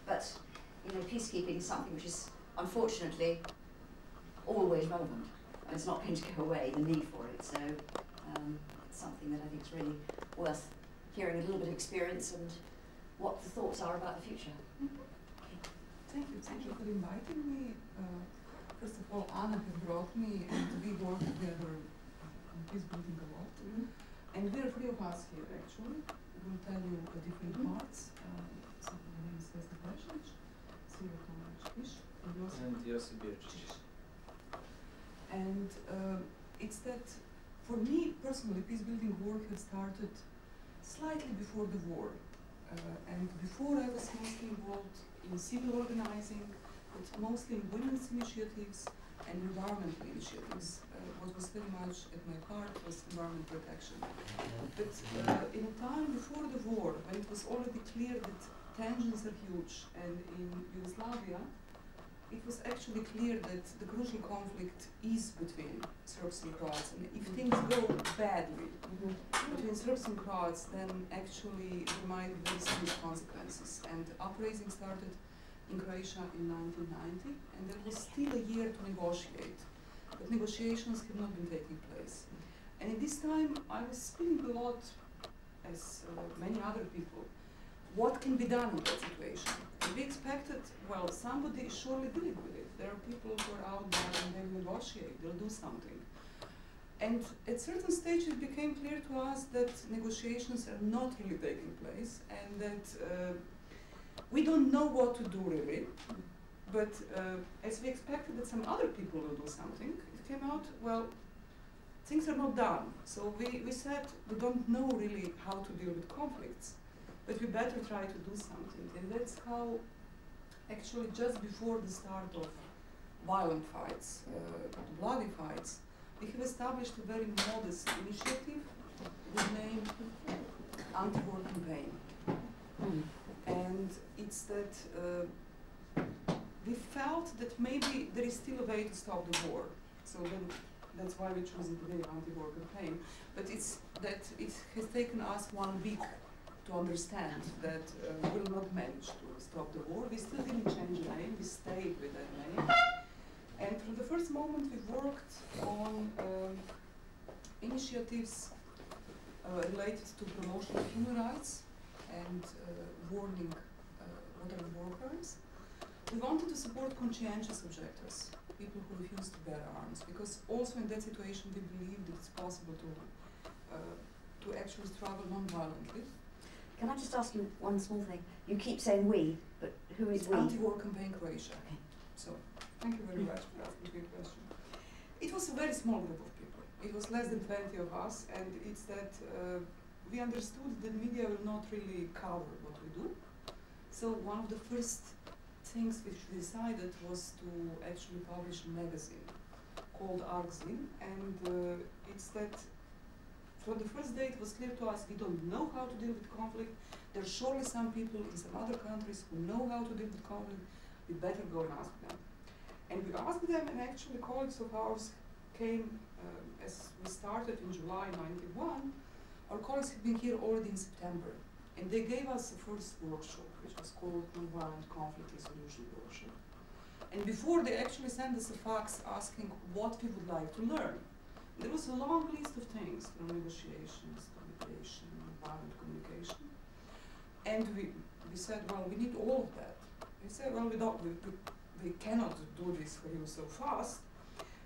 But you know, peacekeeping is something which is unfortunately always relevant, and it's not going to go away, the need for it. So it's something that I think is really worth hearing a little bit of experience and what the thoughts are about the future. Thank you for inviting me. First of all, Anna has brought me, and we work together on peace building a lot. And there are three of us here, actually. We'll tell you the different parts. So my name is Vesna Plešnić, Sira Tomac-Kiš, and Josip Birčić. And it's that, for me personally, peace building work had started slightly before the war. And before I was mostly involved in civil organizing, but mostly in women's initiatives and environmental initiatives. What was very much at my heart was environment protection. But in a time before the war, when it was already clear that tensions are huge, and in Yugoslavia, it was actually clear that the crucial conflict is between Serbs and Croats, and if things go badly between Serbs and Croats, then actually there might be very serious consequences. And uprising started in Croatia in 1990, and there was still a year to negotiate, but negotiations have not been taking place. And in this time, I was spinning a lot, as many other people, what can be done in that situation. And we expected, well, somebody is surely dealing with it. There are people who are out there and they'll negotiate, they'll do something. And at certain stage it became clear to us that negotiations are not really taking place, and that we don't know what to do really. But as we expected that some other people will do something, it came out, well, things are not done. So we said we don't know really how to deal with conflicts, but we better try to do something. And that's how, actually just before the start of violent fights, bloody fights, we have established a very modest initiative with the name Anti-War Campaign. And it's that we felt that maybe there is still a way to stop the war. So then that's why we chose the name Anti-War Campaign. But it's that it has taken us 1 week to understand that we will not manage to stop the war. We still didn't change the name, we stayed with that name. And from the first moment we worked on initiatives related to promotion of human rights and warning what are war crimes. We wanted to support conscientious objectors, people who refuse to bear arms, because also in that situation we believe that it's possible to actually struggle non-violently. Can I just ask you one small thing? You keep saying we, but who is we? Anti-War Campaign Croatia. Okay. So, thank you very much for asking me a question. It was a very small group of people. It was less than 20 of us, and it's that we understood that media will not really cover what we do. So one of the first things which we decided was to actually publish a magazine called Argzin, and it's that from the first day it was clear to us we don't know how to deal with conflict. There are surely some people in some other countries who know how to deal with conflict. We better go and ask them. And we asked them, and actually colleagues of ours came, as we started in July '91, our colleagues have been here already in September. And they gave us the first workshop, which was called Nonviolent Conflict Resolution Workshop. And before, they actually sent us a fax asking what we would like to learn. There was a long list of things, from negotiations, to mediation, violent communication. And we said, well, we need all of that. We said, well, we cannot do this for you so fast.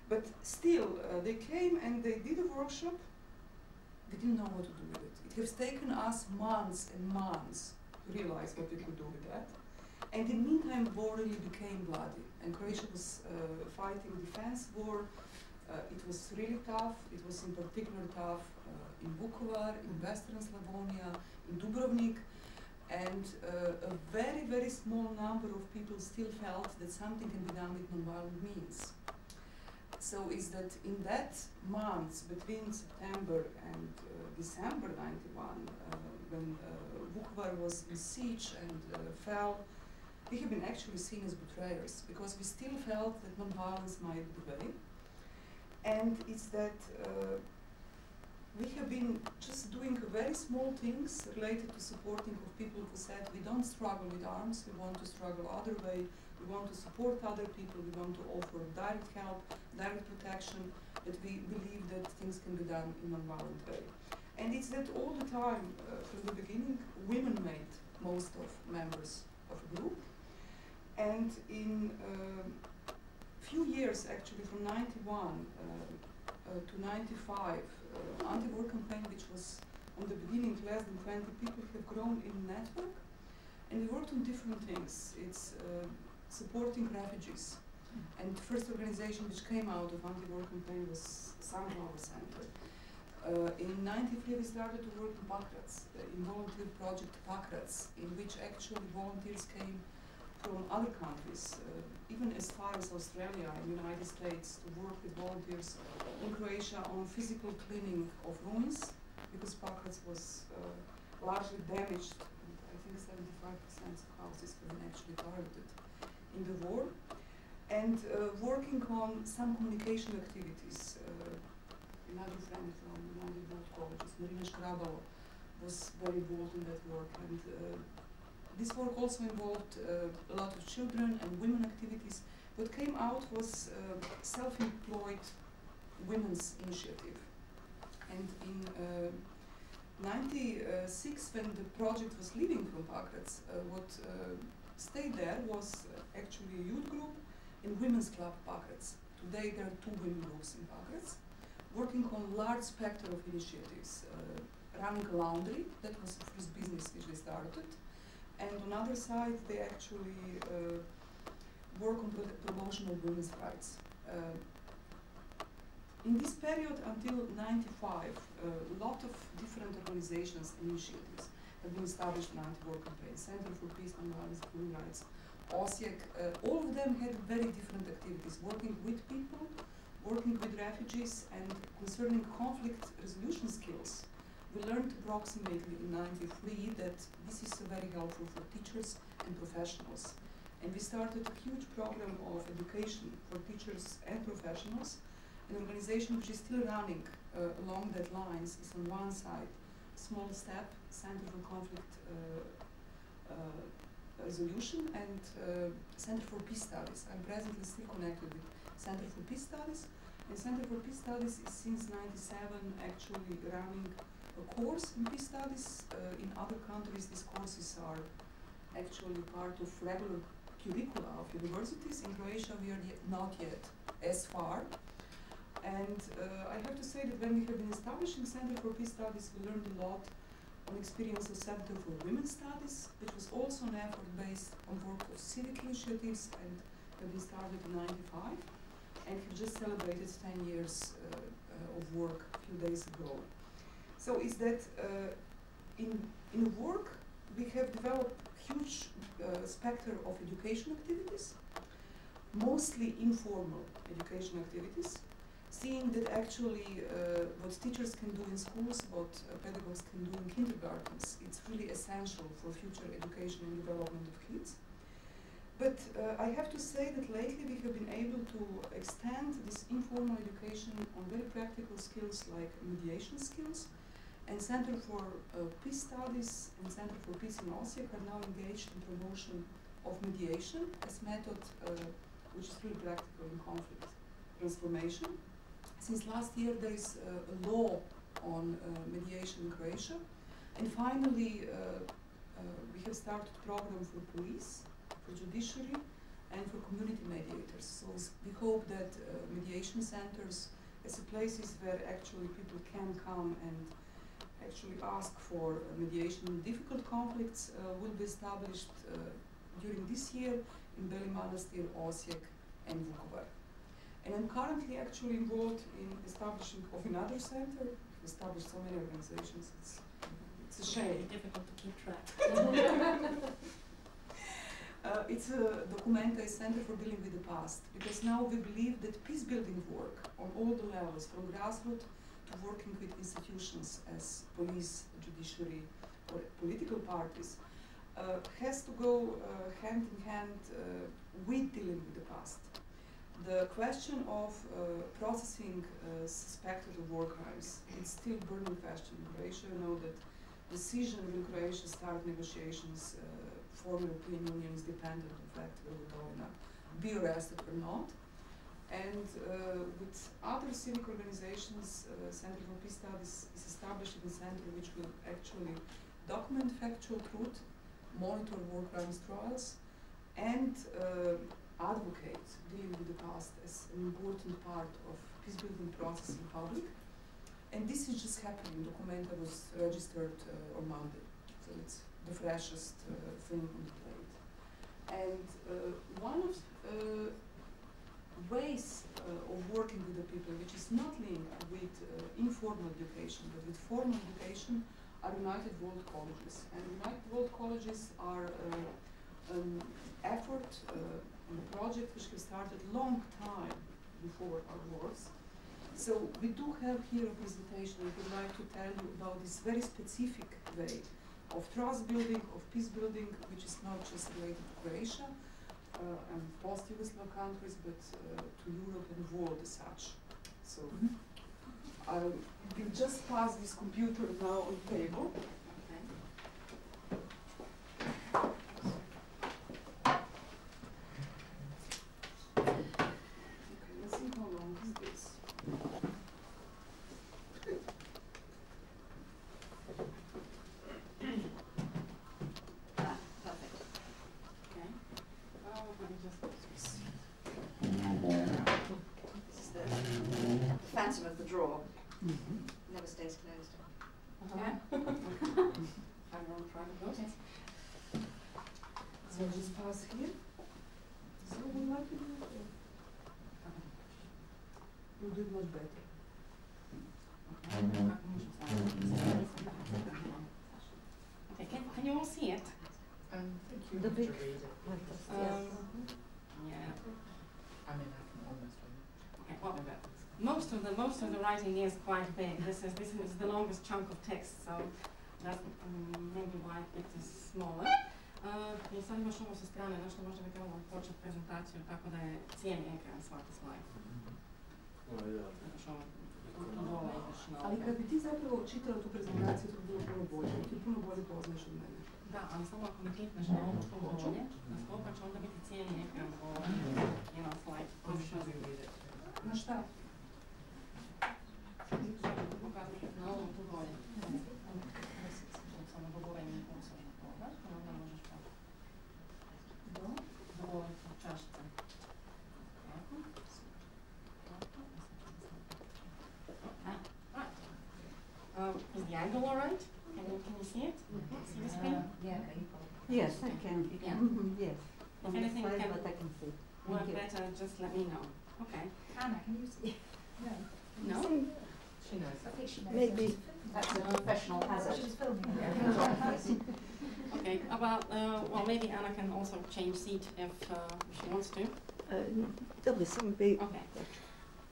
But still, they came and they did a workshop. We didn't know what to do with it. It has taken us months and months to realize what we could do with that. And in the meantime, war really became bloody. And Croatia was fighting a defense war. It was really tough. It was in particular tough in Vukovar, in Western Slavonia, in Dubrovnik. And a very, very small number of people still felt that something can be done with nonviolent means. So is that in that months between September and December '91, when Vukovar was in siege and fell, we have been actually seen as betrayers, because we still felt that nonviolence might be the way. And it's that we have been just doing very small things related to supporting of people who said we don't struggle with arms, we want to struggle other way, we want to support other people, we want to offer direct help, direct protection, but we believe that things can be done in a non-violent way. And it's that all the time, from the beginning, women made most of members of a group. And in few years, actually, from 91 to 95, anti-war campaign, which was on the beginning less than 20 people, have grown in network. And we worked on different things. It's supporting refugees. And the first organization which came out of anti-war campaign was Sunflower Center. In 93 we started to work in Pakrats, in volunteer project Pakrats, in which actually volunteers came from other countries, even as far as Australia and United States, to work with volunteers in Croatia on physical cleaning of ruins, because Pakrats was largely damaged, and I think 75% of houses have been actually targeted in the war, and working on some communication activities. Another friend from United World Colleges, Marina Škrabalo, was very involved in that work, and this work also involved a lot of children and women activities. What came out was self-employed women's initiative. And in 96, when the project was leaving from Pakrats, what stayed there was actually a youth group and women's club Pakrats. Today there are 2 women groups in Pakrats, working on large spectrum of initiatives. Running a laundry, that was the first business which they started. And on the other side, they actually work on promotion of women's rights. In this period until 95, a lot of different organizations and initiatives have been established in anti-war campaign. Center for Peace, Non-Violence, Human Rights, OSIEC, all of them had very different activities, working with people, working with refugees, and concerning conflict resolution skills. We learned approximately in 93 that this is very helpful for teachers and professionals. And we started a huge program of education for teachers and professionals. An organization which is still running along that lines is on one side, Small Step, Center for Conflict Resolution, and Center for Peace Studies. I'm presently still connected with Center for Peace Studies. And Center for Peace Studies is since 97 actually running a course in peace studies. In other countries, these courses are actually part of regular curricula of universities. In Croatia, we are not yet as far. And I have to say that when we have been establishing Center for Peace Studies, we learned a lot on experience of Center for Women's Studies, which was also an effort based on work of civic initiatives, and have been started in 95, and have just celebrated 10 years of work a few days ago. So is that in work we have developed huge spectrum of education activities, mostly informal education activities, seeing that actually what teachers can do in schools, what pedagogues can do in kindergartens, it's really essential for future education and development of kids. But I have to say that lately we have been able to extend this informal education on very practical skills like mediation skills. And Center for Peace Studies and Center for Peace in OSIEC are now engaged in promotion of mediation as method which is really practical in conflict transformation. Since last year there is a law on mediation in Croatia. And finally we have started a program for police, for judiciary, and for community mediators. So we hope that mediation centers as places where actually people can come and actually ask for mediation in difficult conflicts will be established during this year in Beli Manastir, Osijek, and Vukovar. And I'm currently actually involved in establishing of another center. We've established so many organizations, it's a shame. It's difficult to keep track. It's a Documenta Center for Dealing with the Past, because now we believe that peace-building work on all the levels, from grassroots to working with institutions as police, judiciary, or political parties, has to go hand in hand with dealing with the past. the question of processing suspected of war crimes is still burning question in Croatia. You know that decision when Croatia start negotiations for European Union is dependent on the fact whether Gotovina be arrested or not. And with other civic organizations, Center for Peace Studies is established in a center which will actually document factual truth, monitor war crimes trials, and advocate dealing with the past as an important part of peace-building process in public. And this is just happening. The document was registered on Monday, so it's the freshest thing on the plate. And one of ways of working with the people, which is not linked with informal education, but with formal education, are United World Colleges. And United World Colleges are an effort, a project which was started long time before our wars. So we do have here a presentation. I would like to tell you about this very specific way of trust building, of peace building, which is not just related to Croatia and post-Yugoslav countries, but to Europe and world as such. So I will just pass this computer now on the table. Phantom of the drawer. Never stays closed. Yeah. I'm on private notes. So just pass here. So we like to do it. You did much better. Okay, can you all see it? Thank you. The big read it. Yeah. I mean, I can almost read it. Okay, well, most of the writing is quite big. This is the longest chunk of text, so that's maybe why it is smaller. I sad imaš ovo sa strane, nešto možda bi trebalo početi prezentaciju, tako da je cijeli ekran svaki slajd. Ali kad bi ti zapravo čitala tu prezentaciju, to bi bilo puno bolje. Ti puno bolje poznaš od mene. Da, ali samo ako mi klikneš na ovo puno bolje, na stopa će onda biti cijeli ekran slajd. Na šta? Na ovom tu bolje. Samo dogovorim kursor na toga, onda možeš dogovoriti čašice. Is the angle all right? Can you see it? See the screen? Yeah. Yes, I can. Yeah. Yes. If On anything the side, can but I can see. work better, just let me know. Okay. Anna, can you see? No? She knows. I think she knows. Maybe. That's a professional hazard. She's filming. Okay, about, well, maybe Anna can also change seat if she wants to. There'll be some big. Okay.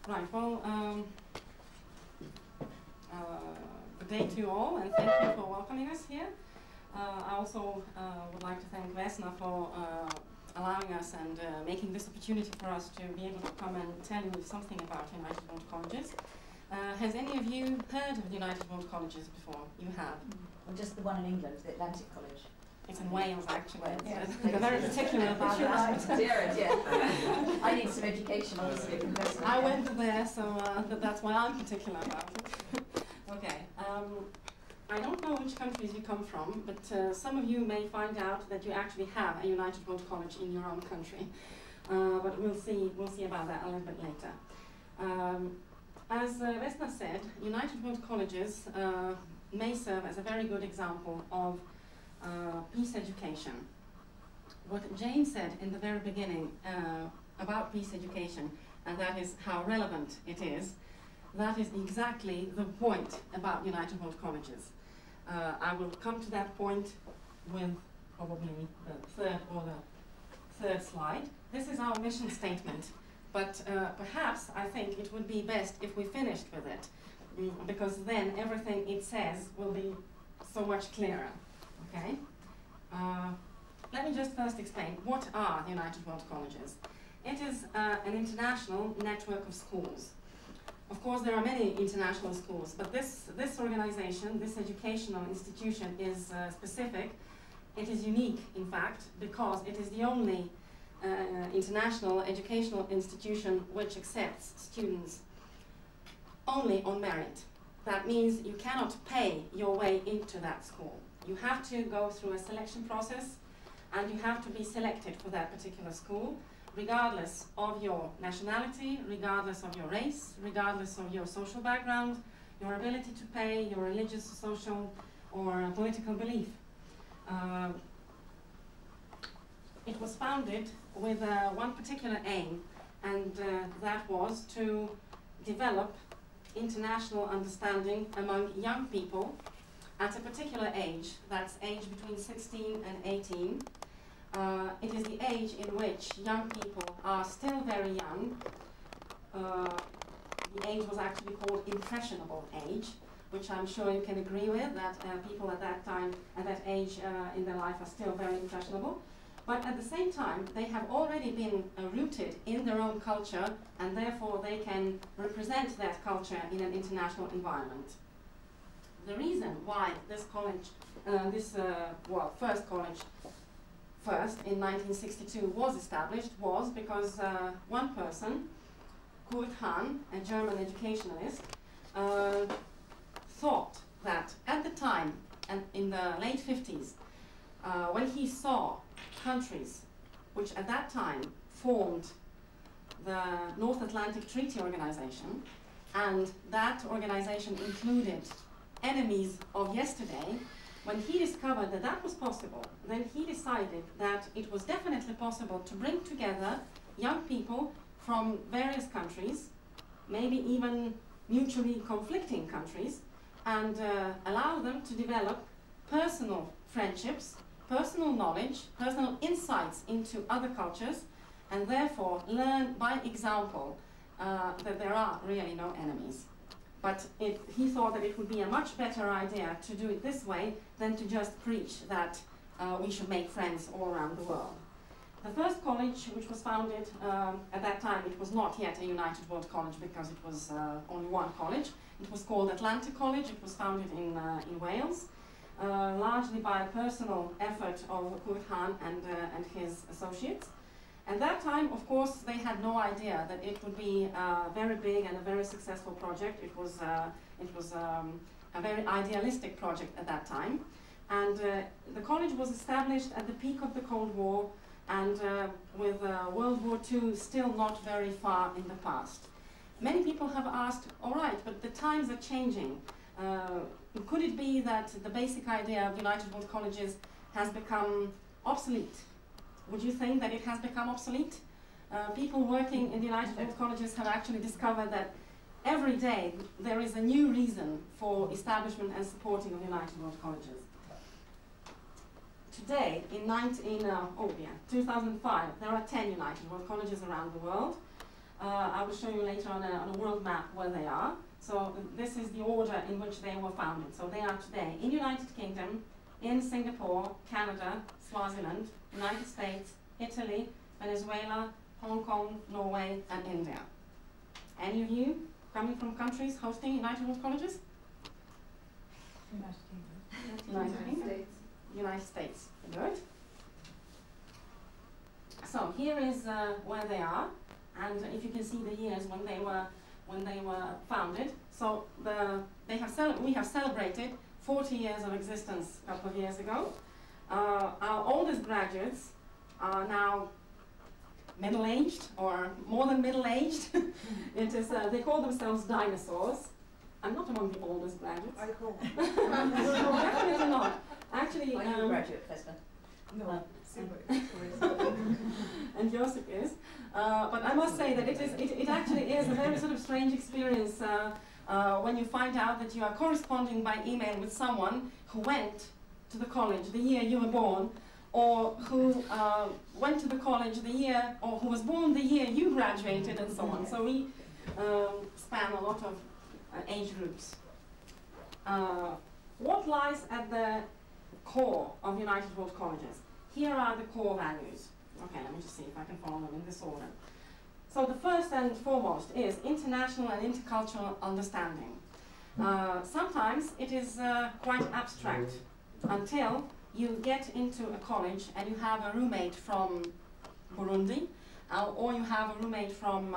Right, well, good day to you all, and thank you for welcoming us here. I also would like to thank Vesna for allowing us and making this opportunity for us to be able to come and tell you something about United World Colleges. Has any of you heard of United World Colleges before? You have? Well, just the one in England, the Atlantic College. It's in Wales, actually. Yeah. They're very particular about that. Yeah. I need some education, obviously. I went there, so that's why I'm particular about it. Okay. I don't know which countries you come from, but some of you may find out that you actually have a United World College in your own country. But we'll see about that a little bit later. As Vesna said, United World Colleges may serve as a very good example of peace education. What Jane said in the very beginning about peace education, and that is how relevant it is, that is exactly the point about United World Colleges. I will come to that point with probably the third slide. This is our mission statement, but perhaps I think it would be best if we finished with it, because then everything it says will be so much clearer. Okay? Let me just first explain what are United World Colleges. It is an international network of schools. Of course, there are many international schools, but this organization, this educational institution is specific. It is unique, in fact, because it is the only international educational institution which accepts students only on merit. That means you cannot pay your way into that school. You have to go through a selection process, and you have to be selected for that particular school, regardless of your nationality, regardless of your race, regardless of your social background, your ability to pay, your religious, social, or political belief. It was founded with one particular aim, and that was to develop international understanding among young people at a particular age. That's age between 16 and 18. It is the age in which young people are still very young. The age was actually called impressionable age, which I'm sure you can agree with, that people at that time, at that age in their life are still very impressionable. But at the same time, they have already been rooted in their own culture, and therefore they can represent that culture in an international environment. The reason why this college, first in 1962 was established was because one person, Kurt Hahn, a German educationalist, thought that at the time, and in the late 50s, when he saw countries which at that time formed the North Atlantic Treaty Organization, and that organization included enemies of yesterday, when he discovered that that was possible, then he decided that it was definitely possible to bring together young people from various countries, maybe even mutually conflicting countries, and allow them to develop personal friendships, personal knowledge, personal insights into other cultures, and therefore learn by example that there are really no enemies. But he thought that it would be a much better idea to do it this way than to just preach that we should make friends all around the world. The first college, which was founded at that time, it was not yet a United World College because it was only one college. It was called Atlantic College. It was founded in Wales, largely by a personal effort of Kurt Hahn and his associates. At that time, of course, they had no idea that it would be a very big and a very successful project. It was a very idealistic project at that time. And the college was established at the peak of the Cold War, and with World War II still not very far in the past. Many people have asked, all right, but the times are changing. Could it be that the basic idea of United World Colleges has become obsolete? Would you think that it has become obsolete? People working in the United World Colleges have actually discovered that every day there is a new reason for establishment and supporting of United World Colleges. Today, in 2005, there are 10 United World Colleges around the world. I will show you later on a world map where they are. So this is the order in which they were founded. So they are today in United Kingdom, in Singapore, Canada, Swaziland, United States, Italy, Venezuela, Hong Kong, Norway, and India. Any of you coming from countries hosting United World Colleges? United Kingdom. United States. Good. So here is where they are, and if you can see the years when they were founded. So we have celebrated 40 years of existence a couple of years ago. Our oldest graduates are now middle-aged or more than middle-aged. It is they call themselves dinosaurs. I'm not among the oldest graduates. I hope. No, definitely not. Actually, Are you a graduate, Festa? No. And Josip is. But I must say that it actually is a very sort of strange experience when you find out that you are corresponding by email with someone who went to the college the year you were born, or who went to the college the year, or who was born the year you graduated, and so on. So we span a lot of age groups. What lies at the core of United World Colleges? Here are the core values. Okay, let me just see if I can follow them in this order. So the first and foremost is international and intercultural understanding. Sometimes it is quite abstract until you get into a college and you have a roommate from Burundi, or you have a roommate from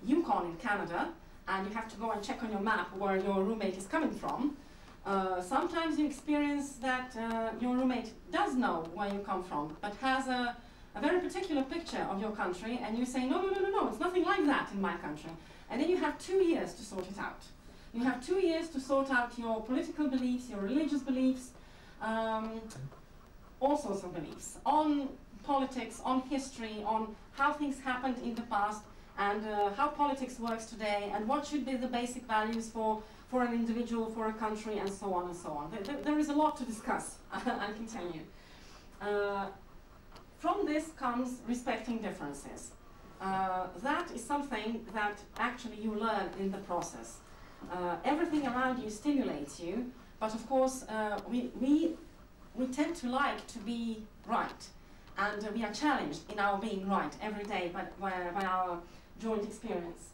Yukon in Canada, and you have to go and check on your map where your roommate is coming from. Sometimes you experience that your roommate does know where you come from, but has a very particular picture of your country, and you say, no, it's nothing like that in my country. And then you have 2 years to sort it out. You have 2 years to sort out your political beliefs, your religious beliefs, all sorts of beliefs on politics, on history, on how things happened in the past, and how politics works today, and what should be the basic values for an individual, for a country, and so on and so on. There is a lot to discuss, I can tell you. From this comes respecting differences. That is something that actually you learn in the process. Everything around you stimulates you, but of course we tend to like to be right, and we are challenged in our being right every day by our joint experience.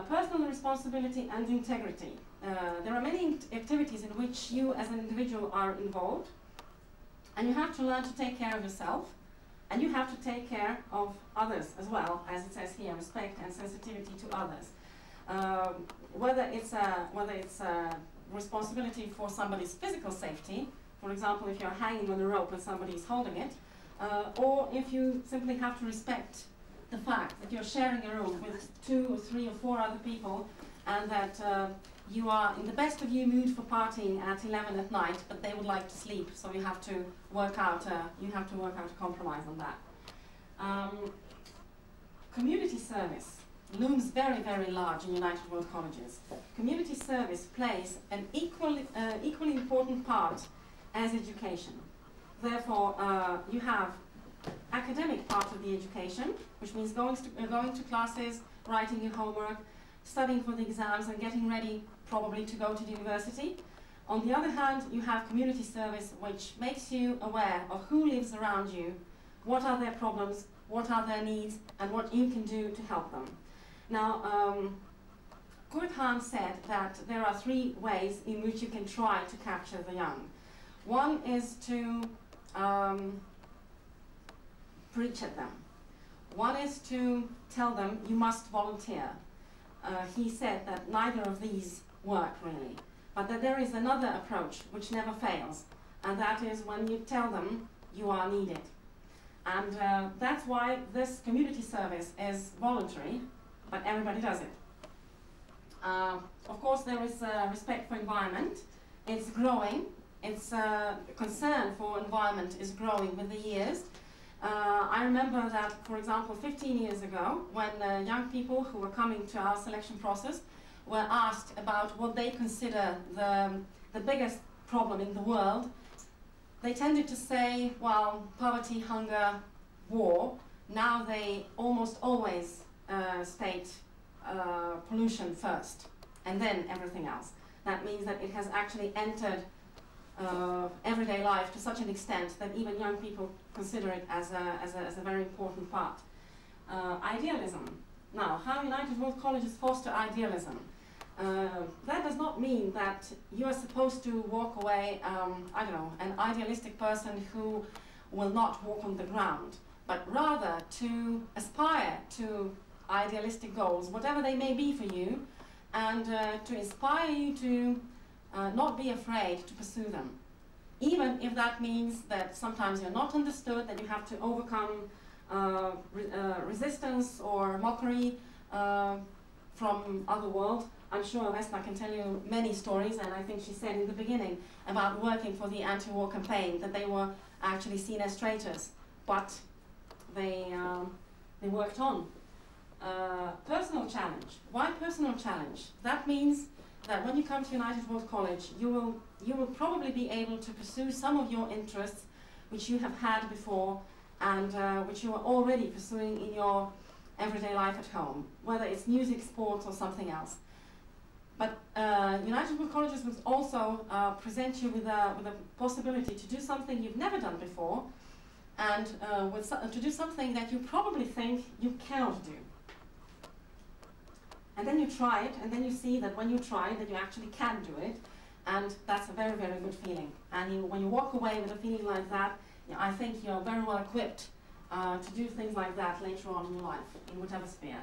Personal responsibility and integrity. There are many activities in which you as an individual are involved, and you have to learn to take care of yourself, and you have to take care of others as well, as it says here, respect and sensitivity to others. Whether it's a responsibility for somebody's physical safety, for example, if you're hanging on a rope and somebody is holding it, or if you simply have to respect the fact that you're sharing a room with 2 or 3 or 4 other people, and that you are in the best of your mood for partying at 11 at night, but they would like to sleep, so you have to work out a compromise on that. Community service looms very, very large in United World Colleges. Community service plays an equally important part as education. Therefore, you have academic part of the education, which means going to classes, writing your homework, studying for the exams, and getting ready probably to go to the university. On the other hand, you have community service, which makes you aware of who lives around you, what are their problems, what are their needs, and what you can do to help them. Now, Kurt Hahn said that there are 3 ways in which you can try to capture the young. One is to preach at them. One is to tell them you must volunteer. He said that neither of these work really, but that there is another approach which never fails, and that is when you tell them you are needed. And that's why this community service is voluntary, but everybody does it. Of course, there is respect for environment. It's growing. Its concern for environment is growing with the years. I remember that, for example, 15 years ago, when young people who were coming to our selection process were asked about what they consider the biggest problem in the world, they tended to say, well, poverty, hunger, war. Now they almost always state pollution first, and then everything else. That means that it has actually entered everyday life to such an extent that even young people consider it as a very important part. Idealism. Now, how United World Colleges foster idealism. That does not mean that you are supposed to walk away, I don't know, an idealistic person who will not walk on the ground, but rather to aspire to idealistic goals, whatever they may be for you, and to inspire you to not be afraid to pursue them. Even if that means that sometimes you're not understood, that you have to overcome resistance or mockery from other world. I'm sure Vesna can tell you many stories, and I think she said in the beginning about working for the anti-war campaign, that they were actually seen as traitors, but they worked on. Personal challenge. Why personal challenge? That means that when you come to United World College, you will probably be able to pursue some of your interests which you have had before, and which you are already pursuing in your everyday life at home, whether it's music, sports, or something else. But United World Colleges will also present you with a possibility to do something you've never done before, and and to do something that you probably think you cannot do. And then you try it, and then you see that when you try that you actually can do it, and that's a very, very good feeling. And when you walk away with a feeling like that, I think you're very well equipped to do things like that later on in your life, in whatever sphere.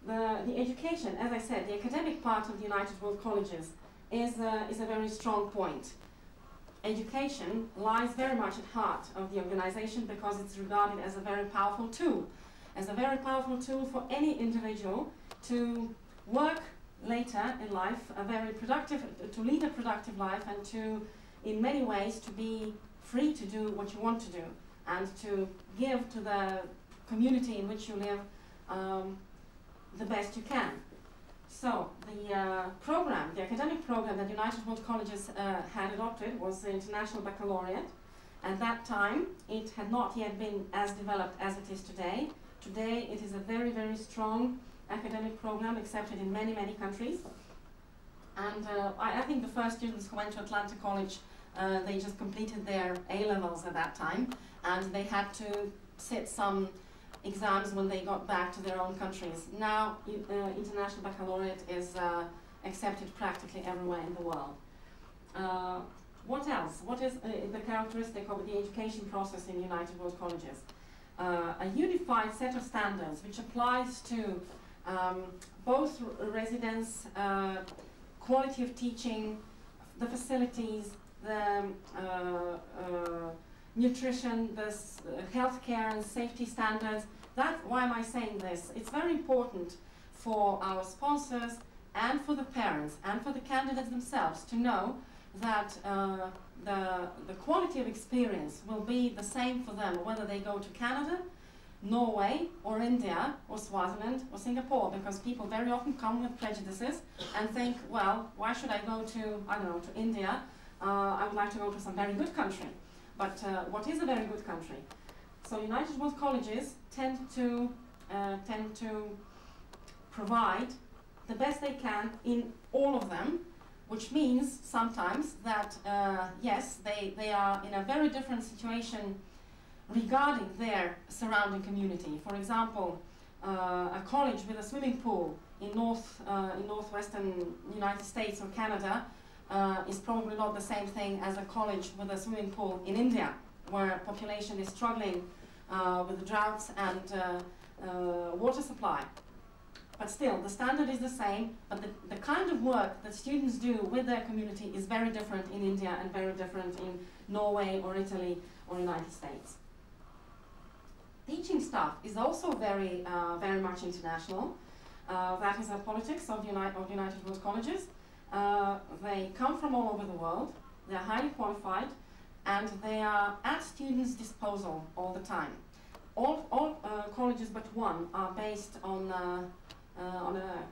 The education, as I said, the academic part of the United World Colleges is a very strong point. Education lies very much at heart of the organization because it's regarded as a very powerful tool. As a very powerful tool for any individual to work later in life, to lead a productive life, and to, in many ways, to be free to do what you want to do and to give to the community in which you live the best you can. So the the academic program that United World Colleges had adopted was the International Baccalaureate. At that time, it had not yet been as developed as it is today. Today, it is a very, very strong academic program accepted in many, many countries. And I think the first students who went to Atlanta College, they just completed their A-levels at that time, and they had to sit some exams when they got back to their own countries. Now, International Baccalaureate is accepted practically everywhere in the world. What else? What is the characteristic of the education process in United World Colleges? A unified set of standards which applies to both residents, quality of teaching, the facilities, the nutrition, the healthcare and safety standards. Why am I saying this? It's very important for our sponsors and for the parents and for the candidates themselves to know that the quality of experience will be the same for them whether they go to Canada, Norway, or India, or Swaziland, or Singapore, because people very often come with prejudices and think, well, why should I go to, I don't know, to India? I would like to go to some very good country. But what is a very good country? So United World Colleges tend to provide the best they can in all of them, which means sometimes that, yes, they are in a very different situation regarding their surrounding community. For example, a college with a swimming pool in northwestern United States or Canada is probably not the same thing as a college with a swimming pool in India, where population is struggling with droughts and water supply. But still, the standard is the same, but the kind of work that students do with their community is very different in India and very different in Norway or Italy or United States. Teaching staff is also very much international. That is the politics of the United World Colleges. They come from all over the world, they're highly qualified, and they are at students' disposal all the time. All colleges but one are based on a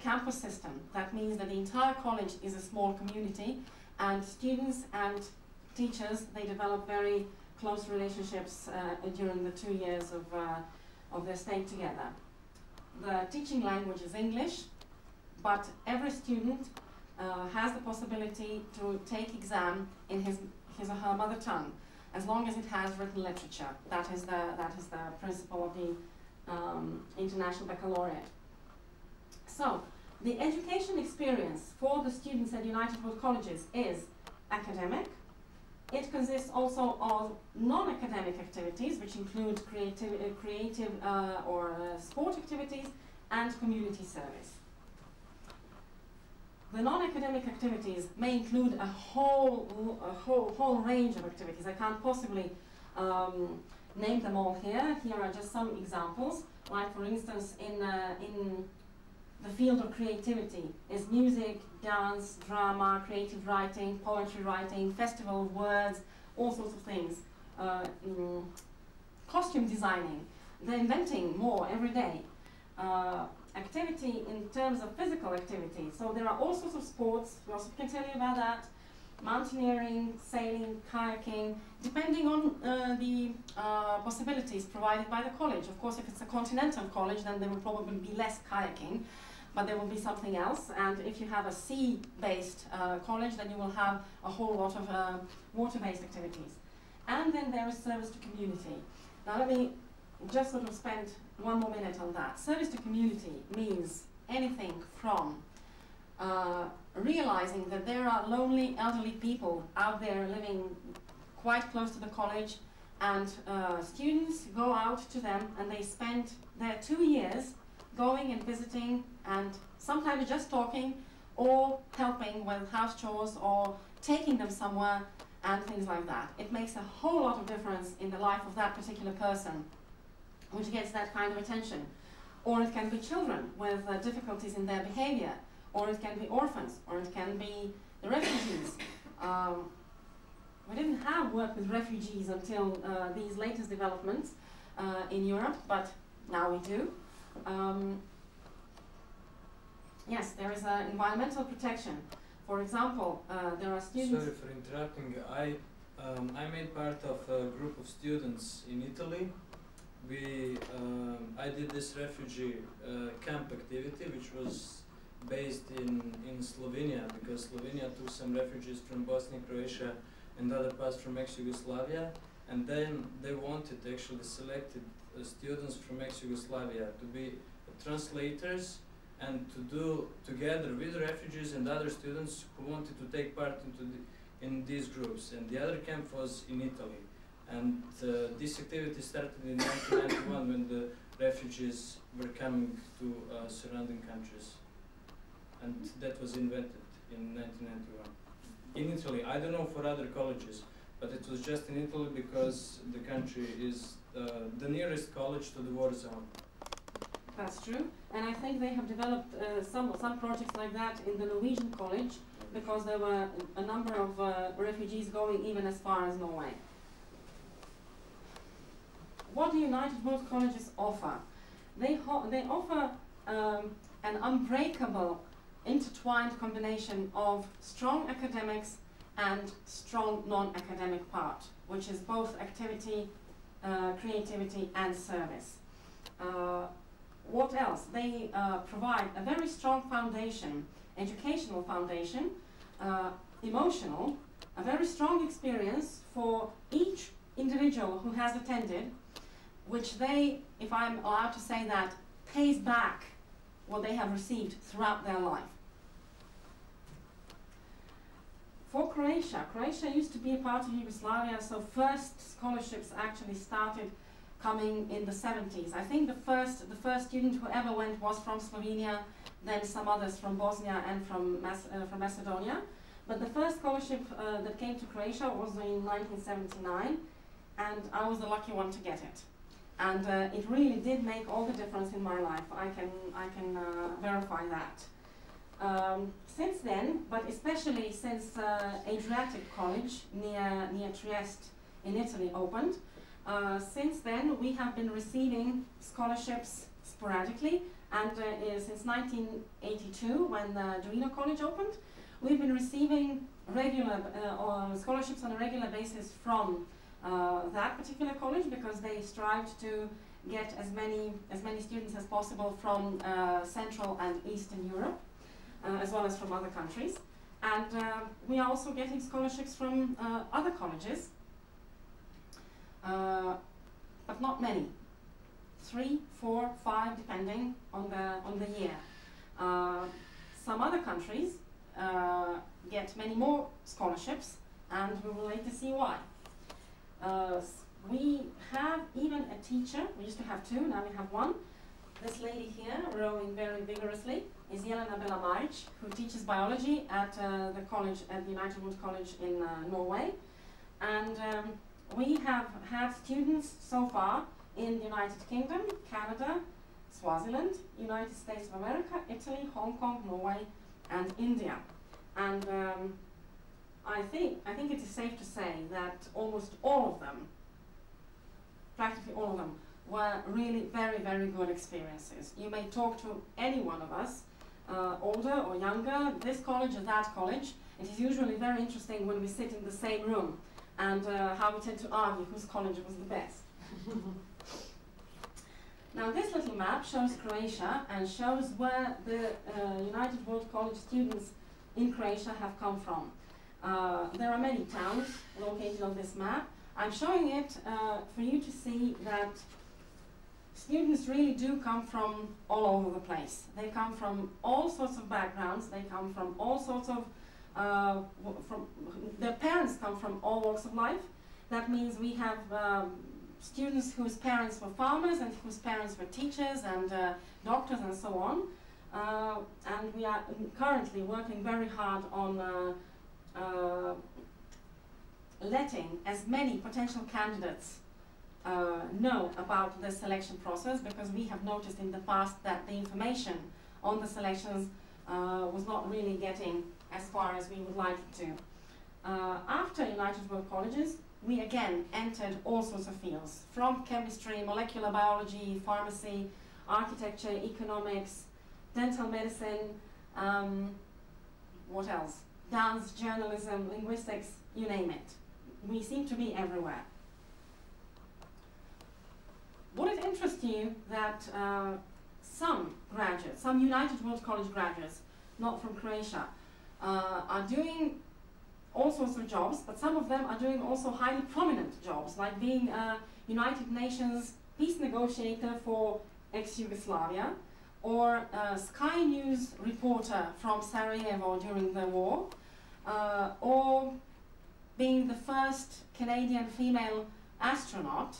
campus system. That means that the entire college is a small community, and students and teachers, they develop very close relationships during the 2 years of their stay together. The teaching language is English, but every student has the possibility to take exam in his or her mother tongue, as long as it has written literature. That is the principle of the International Baccalaureate. So, the education experience for the students at United World Colleges is academic. It consists also of non-academic activities, which include creative or sport activities and community service. The non-academic activities may include a whole range of activities. I can't possibly name them all here. Here are just some examples. Like, for instance, in the field of creativity is music, dance, drama, creative writing, poetry writing, festival of words, all sorts of things. Costume designing. They're inventing more every day. Activity in terms of physical activity. So there are all sorts of sports. We also can tell you about that. Mountaineering, sailing, kayaking, depending on the possibilities provided by the college. Of course, if it's a continental college, then there will probably be less kayaking, but there will be something else. And if you have a sea-based college, then you will have a whole lot of water-based activities. And then there is service to community. Now let me just sort of spend one more minute on that. Service to community means anything from realizing that there are lonely elderly people out there living quite close to the college, and students go out to them and they spend their 2 years going and visiting and sometimes just talking or helping with house chores or taking them somewhere and things like that. It makes a whole lot of difference in the life of that particular person, which gets that kind of attention. Or it can be children with difficulties in their behavior, or it can be orphans, or it can be the refugees. We didn't have work with refugees until these latest developments in Europe, but now we do. Yes, there is environmental protection. For example, there are students... Sorry for interrupting. I made part of a group of students in Italy. I did this refugee camp activity, which was based in Slovenia, because Slovenia took some refugees from Bosnia, Croatia, and other parts from ex-Yugoslavia, and then they wanted, actually selected students from ex-Yugoslavia to be translators and to do together with refugees and other students who wanted to take part in these groups. And the other camp was in Italy. And this activity started in 1991 when the refugees were coming to surrounding countries. And that was invented in 1991. In Italy, I don't know for other colleges, but it was just in Italy because the country is the nearest college to the war zone. That's true, and I think they have developed some projects like that in the Norwegian college, because there were a number of refugees going even as far as Norway. What do United World Colleges offer? They offer an unbreakable, intertwined combination of strong academics and strong non-academic part, which is both activity, creativity and service. What else? They provide a very strong foundation, educational foundation, emotional, a very strong experience for each individual who has attended, which they, if I'm allowed to say that, pays back what they have received throughout their life. For Croatia, Croatia used to be a part of Yugoslavia, so first scholarships actually started coming in the 70s. I think the first student who ever went was from Slovenia, then some others from Bosnia and from Macedonia. But the first scholarship that came to Croatia was in 1979, and I was the lucky one to get it. And it really did make all the difference in my life. I can verify that. Since then, but especially since Adriatic College near Trieste in Italy opened, since then we have been receiving scholarships sporadically, and since 1982, when Duino College opened, we've been receiving regular scholarships on a regular basis from that particular college, because they strived to get as many students as possible from Central and Eastern Europe, as well as from other countries. And we are also getting scholarships from other colleges, but not many. 3, 4, 5, depending on the year. Some other countries get many more scholarships, and we will later see why. We have even a teacher. We used to have 2, now we have 1. This lady here, rowing very vigorously, is Jelena Belamaric, who teaches biology at the college, at the United World College in Norway. And we have had students so far in the United Kingdom, Canada, Swaziland, United States of America, Italy, Hong Kong, Norway, and India. And I think it is safe to say that almost all of them, practically all of them, were really very, very good experiences. You may talk to any one of us, older or younger, this college or that college. It is usually very interesting when we sit in the same room and how we tend to argue whose college was the best. Now this little map shows Croatia and shows where the United World College students in Croatia have come from. There are many towns located on this map. I'm showing it for you to see that students really do come from all over the place. They come from all sorts of backgrounds. They come from all sorts of, their parents come from all walks of life. That means we have students whose parents were farmers and whose parents were teachers and doctors and so on. And we are currently working very hard on letting as many potential candidates know about the selection process, because we have noticed in the past that the information on the selections was not really getting as far as we would like it to. After United World Colleges, we again entered all sorts of fields, from chemistry, molecular biology, pharmacy, architecture, economics, dental medicine, what else? Dance, journalism, linguistics, you name it. We seem to be everywhere. Would it interest you that some graduates, some United World College graduates, not from Croatia, are doing all sorts of jobs, but some of them are doing also highly prominent jobs, like being a United Nations peace negotiator for ex-Yugoslavia, or a Sky News reporter from Sarajevo during the war, or being the first Canadian female astronaut,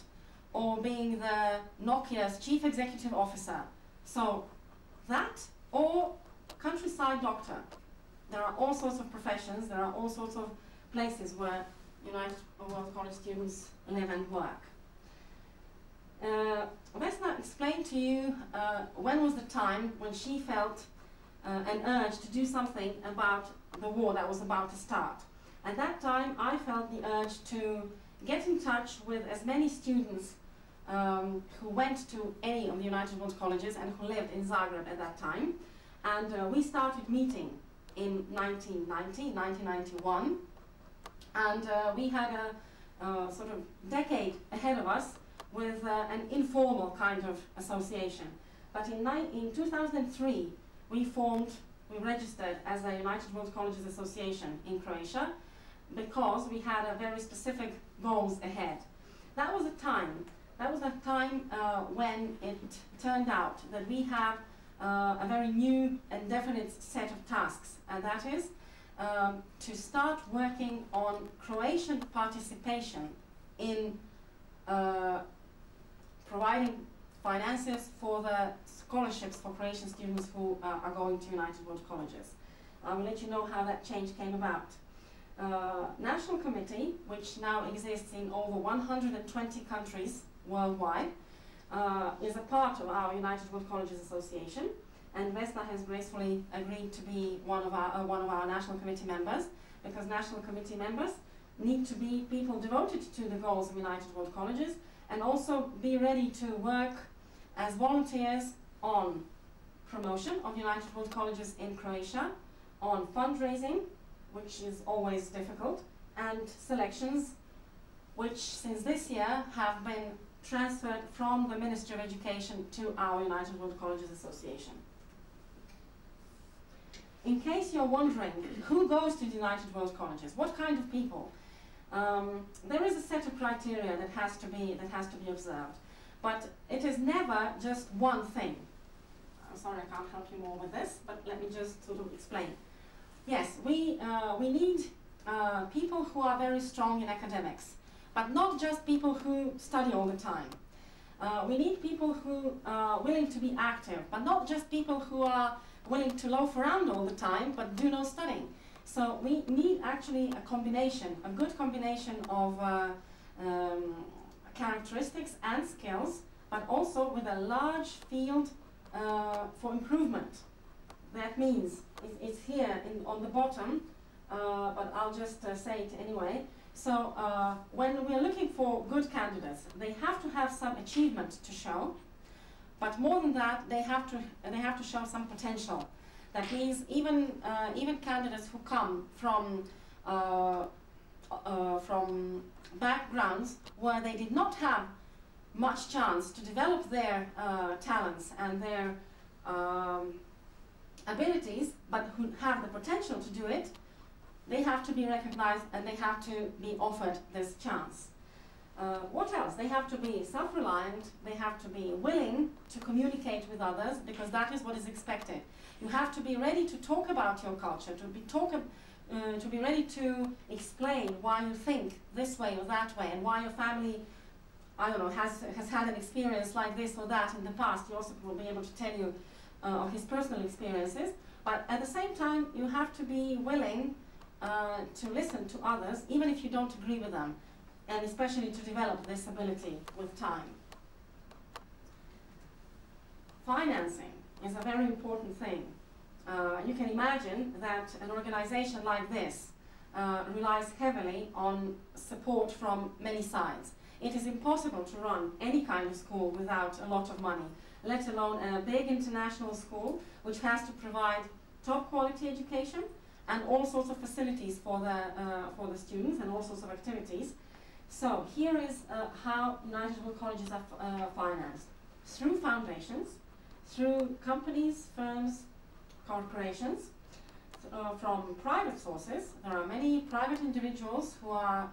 or being the Nokia's chief executive officer. So that, or countryside doctor. There are all sorts of professions, there are all sorts of places where United World College students live and work. Vesna explained to you when was the time when she felt an urge to do something about the war that was about to start. At that time, I felt the urge to get in touch with as many students who went to any of the United World Colleges and who lived in Zagreb at that time. And we started meeting in 1991. And we had a sort of decade ahead of us with an informal kind of association. But in 2003, we registered as a United World Colleges Association in Croatia, because we had a very specific goals ahead. That was a time when it turned out that we have a very new and definite set of tasks, and that is to start working on Croatian participation in providing finances for the scholarships for Croatian students who are going to United World Colleges. I will let you know how that change came about. National Committee, which now exists in over 120 countries worldwide, is a part of our United World Colleges Association, and Vesna has gracefully agreed to be one of our National Committee members, because National Committee members need to be people devoted to the goals of United World Colleges, and also be ready to work as volunteers on promotion of United World Colleges in Croatia, on fundraising, which is always difficult, and selections, which since this year have been transferred from the Ministry of Education to our United World Colleges Association. In case you're wondering who goes to the United World Colleges, what kind of people, there is a set of criteria that has to be observed, but it is never just one thing. I'm sorry, I can't help you more with this, but let me just sort of explain. Yes, we need people who are very strong in academics, but not just people who study all the time. We need people who are willing to be active, but not just people who are willing to loaf around all the time, but do no studying. So we need actually a combination, a good combination of characteristics and skills, but also with a large field for improvement. That means it's here on the bottom, but I'll just say it anyway. So when we're looking for good candidates, they have to have some achievement to show, but more than that, they have to show some potential. That means even candidates who come from backgrounds where they did not have much chance to develop their talents and their abilities, but who have the potential to do it, they have to be recognized and they have to be offered this chance. What else? They have to be self-reliant, they have to be willing to communicate with others, because that is what is expected. You have to be ready to talk about your culture, to be ready to explain why you think this way or that way, and why your family, I don't know, has had an experience like this or that in the past. He also will be able to tell you of his personal experiences. But at the same time, you have to be willing to listen to others, even if you don't agree with them, and especially to develop this ability with time. Financing is a very important thing. You can imagine that an organization like this relies heavily on support from many sides. It is impossible to run any kind of school without a lot of money, let alone a big international school which has to provide top quality education and all sorts of facilities for the students and all sorts of activities. So here is how United World Colleges are financed. Through foundations, through companies, firms, corporations, from private sources. There are many private individuals who are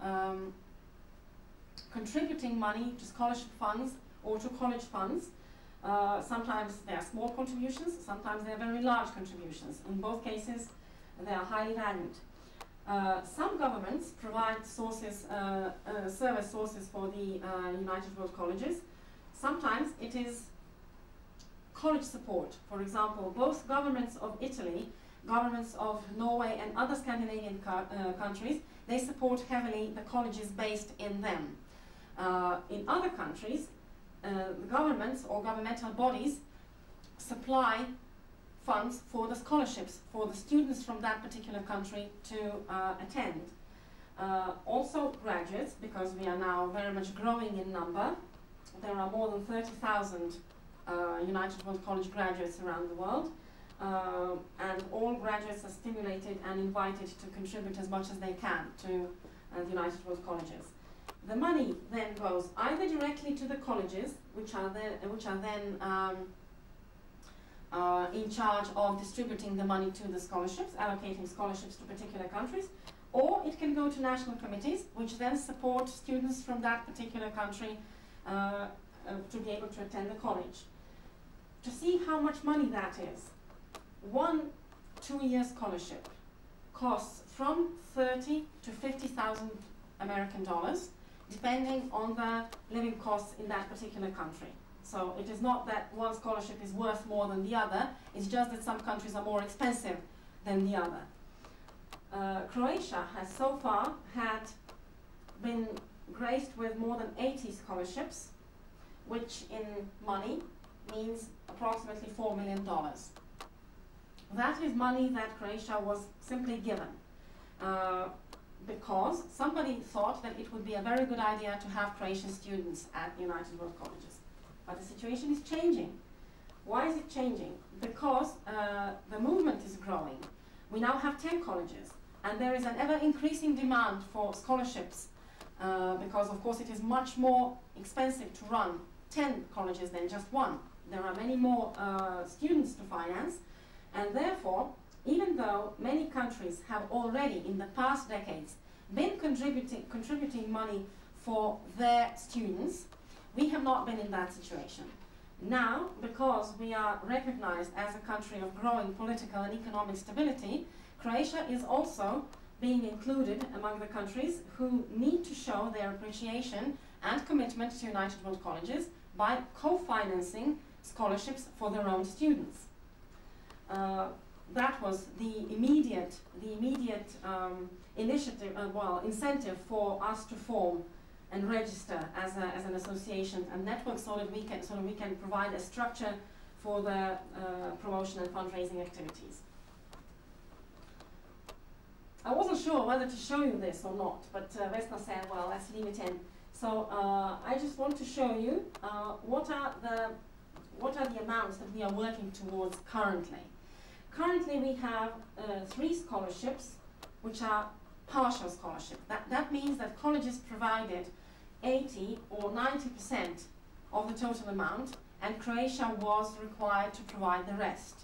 contributing money to scholarship funds or to college funds. Sometimes they are small contributions, sometimes they are very large contributions. In both cases, they are highly valued. Some governments provide sources, service sources for the United World Colleges. Sometimes it is college support. For example, both governments of Italy, governments of Norway and other Scandinavian countries, they support heavily the colleges based in them. In other countries, the governments or governmental bodies supply funds for the scholarships for the students from that particular country to attend. Also graduates, because we are now very much growing in number. There are more than 30,000 United World College graduates around the world, and all graduates are stimulated and invited to contribute as much as they can to the United World Colleges. The money then goes either directly to the colleges, which are then in charge of distributing the money to the scholarships, allocating scholarships to particular countries, or it can go to national committees, which then support students from that particular country to be able to attend the college. To see how much money that is, one 2-year scholarship costs from 30 to 50,000 American dollars, depending on the living costs in that particular country. So it is not that one scholarship is worth more than the other, it's just that some countries are more expensive than the other. Croatia has so far been graced with more than 80 scholarships, which in money means approximately $4 million. That is money that Croatia was simply given because somebody thought that it would be a very good idea to have Croatian students at United World Colleges. But the situation is changing. Why is it changing? Because the movement is growing. We now have 10 colleges, and there is an ever-increasing demand for scholarships because, of course, it is much more expensive to run 10 colleges than just one. There are many more students to finance, and therefore, even though many countries have already in the past decades been contributing money for their students, we have not been in that situation. Now, because we are recognized as a country of growing political and economic stability, Croatia is also being included among the countries who need to show their appreciation and commitment to United World Colleges by co-financing scholarships for their own students. That was the immediate initiative, incentive for us to form and register as an association and network, so that we can provide a structure for the promotion and fundraising activities. I wasn't sure whether to show you this or not, but Vesna said, well, let's leave it in. So I just want to show you what are the amounts that we are working towards currently. Currently we have 3 scholarships which are partial scholarship. That means that colleges provided 80 or 90% of the total amount, and Croatia was required to provide the rest.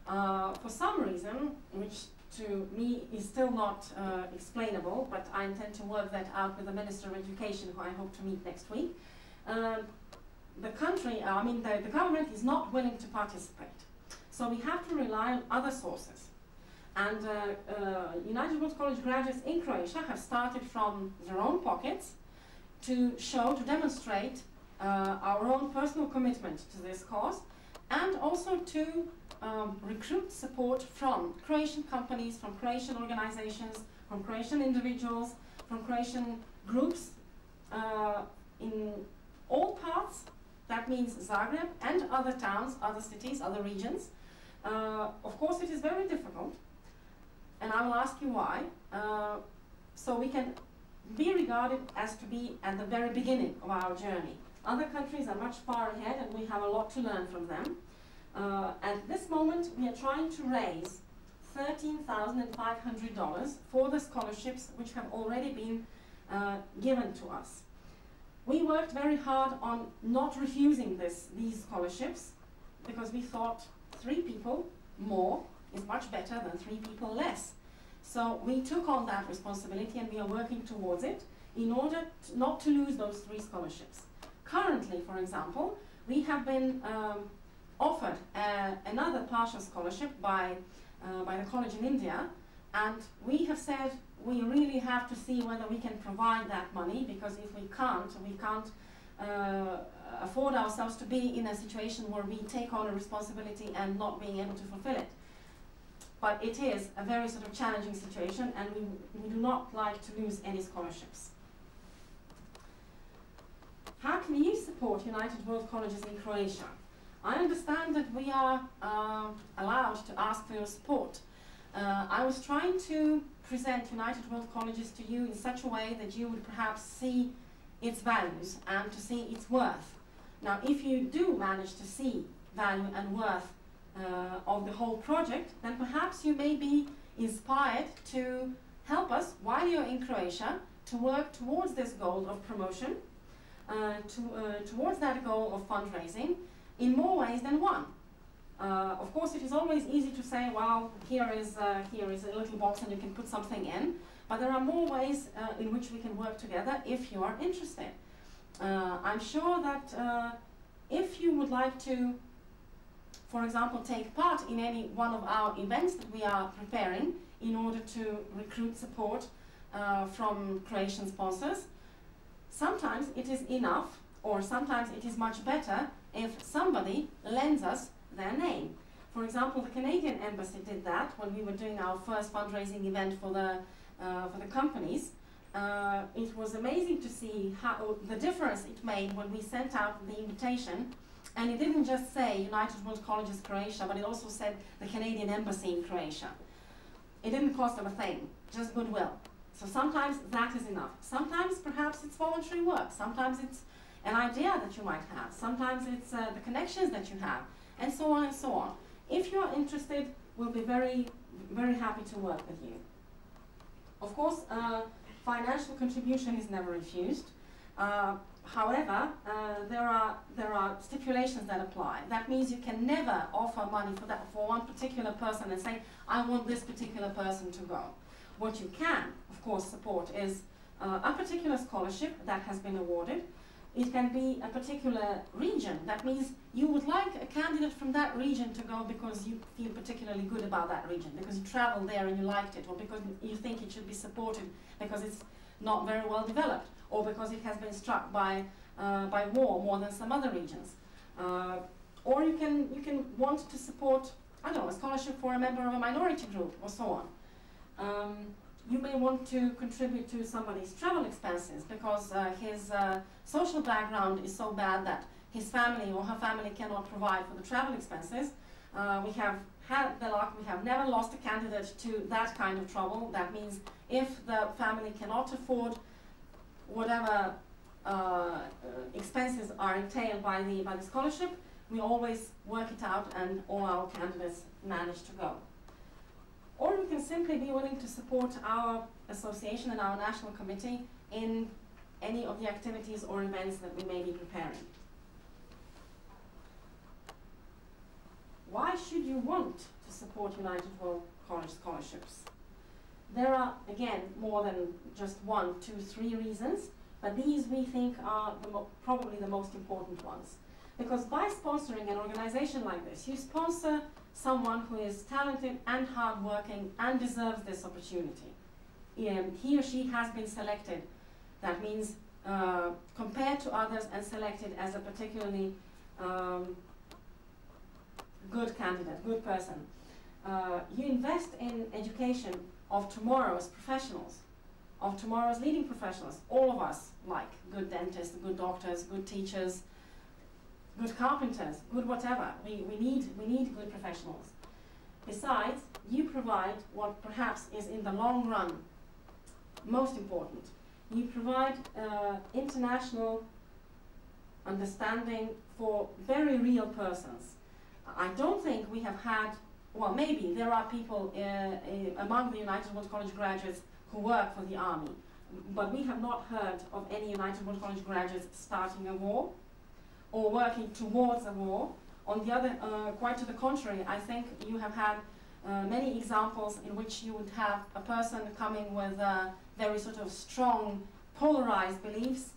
For some reason, which to me is still not explainable, but I intend to work that out with the Minister of Education, who I hope to meet next week. The country, the government is not willing to participate. So we have to rely on other sources. And United World College graduates in Croatia have started from their own pockets to demonstrate our own personal commitment to this cause, and also to recruit support from Croatian companies, from Croatian organizations, from Croatian individuals, from Croatian groups in all parts. That means Zagreb and other towns, other cities, other regions. Of course, it is very difficult, and I will ask you why. So we can be regarded as to be at the very beginning of our journey. Other countries are much far ahead, and we have a lot to learn from them. At this moment, we are trying to raise $13,500 for the scholarships which have already been given to us. We worked very hard on not refusing these scholarships, because we thought 3 people more is much better than 3 people less. So we took on that responsibility, and we are working towards it in order not to lose those 3 scholarships. Currently, for example, we have been offered another partial scholarship by the college in India, and we have said we really have to see whether we can provide that money, because if we can't afford ourselves to be in a situation where we take on a responsibility and not being able to fulfill it. But it is a very sort of challenging situation, and we do not like to lose any scholarships. How can you support United World Colleges in Croatia? I understand that we are allowed to ask for your support. I was trying to present United World Colleges to you in such a way that you would perhaps see its values and to see its worth. Now, if you do manage to see value and worth of the whole project, then perhaps you may be inspired to help us while you're in Croatia to work towards this goal of promotion, towards that goal of fundraising in more ways than one. Of course, it is always easy to say, well, here is a little box and you can put something in, but there are more ways in which we can work together if you are interested. I'm sure that if you would like to, for example, take part in any one of our events that we are preparing in order to recruit support from Croatian sponsors, sometimes it is enough, or sometimes it is much better if somebody lends us their name. For example, the Canadian Embassy did that when we were doing our first fundraising event for the companies. It was amazing to see how the difference it made when we sent out the invitation, and it didn't just say United World Colleges Croatia, but it also said the Canadian Embassy in Croatia. It didn't cost them a thing, just goodwill. So sometimes that is enough. Sometimes perhaps it's voluntary work, sometimes it's an idea that you might have, sometimes it's the connections that you have, and so on and so on. If you are interested, we'll be very, very happy to work with you. Of course, financial contribution is never refused. However, there are stipulations that apply. That means you can never offer money for one particular person and say, I want this particular person to go. What you can, of course, support is a particular scholarship that has been awarded. It can be a particular region. That means you would like a candidate from that region to go because you feel particularly good about that region, because you traveled there and you liked it, or because you think it should be supported because it's not very well developed, or because it has been struck by war more than some other regions. Or you can want to support, I don't know, a scholarship for a member of a minority group, or so on. You may want to contribute to somebody's travel expenses because his social background is so bad that his family or her family cannot provide for the travel expenses. We have had the luck, we have never lost a candidate to that kind of trouble. That means if the family cannot afford whatever expenses are entailed by the scholarship, we always work it out and all our candidates manage to go. Or we can simply be willing to support our association and our national committee in any of the activities or events that we may be preparing. Why should you want to support United World college scholarships. There are, again, more than just 1, 2, 3 reasons, but these we think are probably the most important ones. Because by sponsoring an organization like this, you sponsor someone who is talented and hardworking and deserves this opportunity. He or she has been selected. That means compared to others and selected as a particularly good candidate, good person. You invest in education of tomorrow's professionals, of tomorrow's leading professionals. All of us like good dentists, good doctors, good teachers, good carpenters, good whatever. We need good professionals. Besides, you provide what perhaps is in the long run most important. You provide international understanding for very real persons. I don't think we have had, well, maybe there are people among the United World College graduates who work for the army, but we have not heard of any United World College graduates starting a war or working towards a war. On the other, quite to the contrary, I think you have had many examples in which you would have a person coming with very sort of strong, polarized beliefs,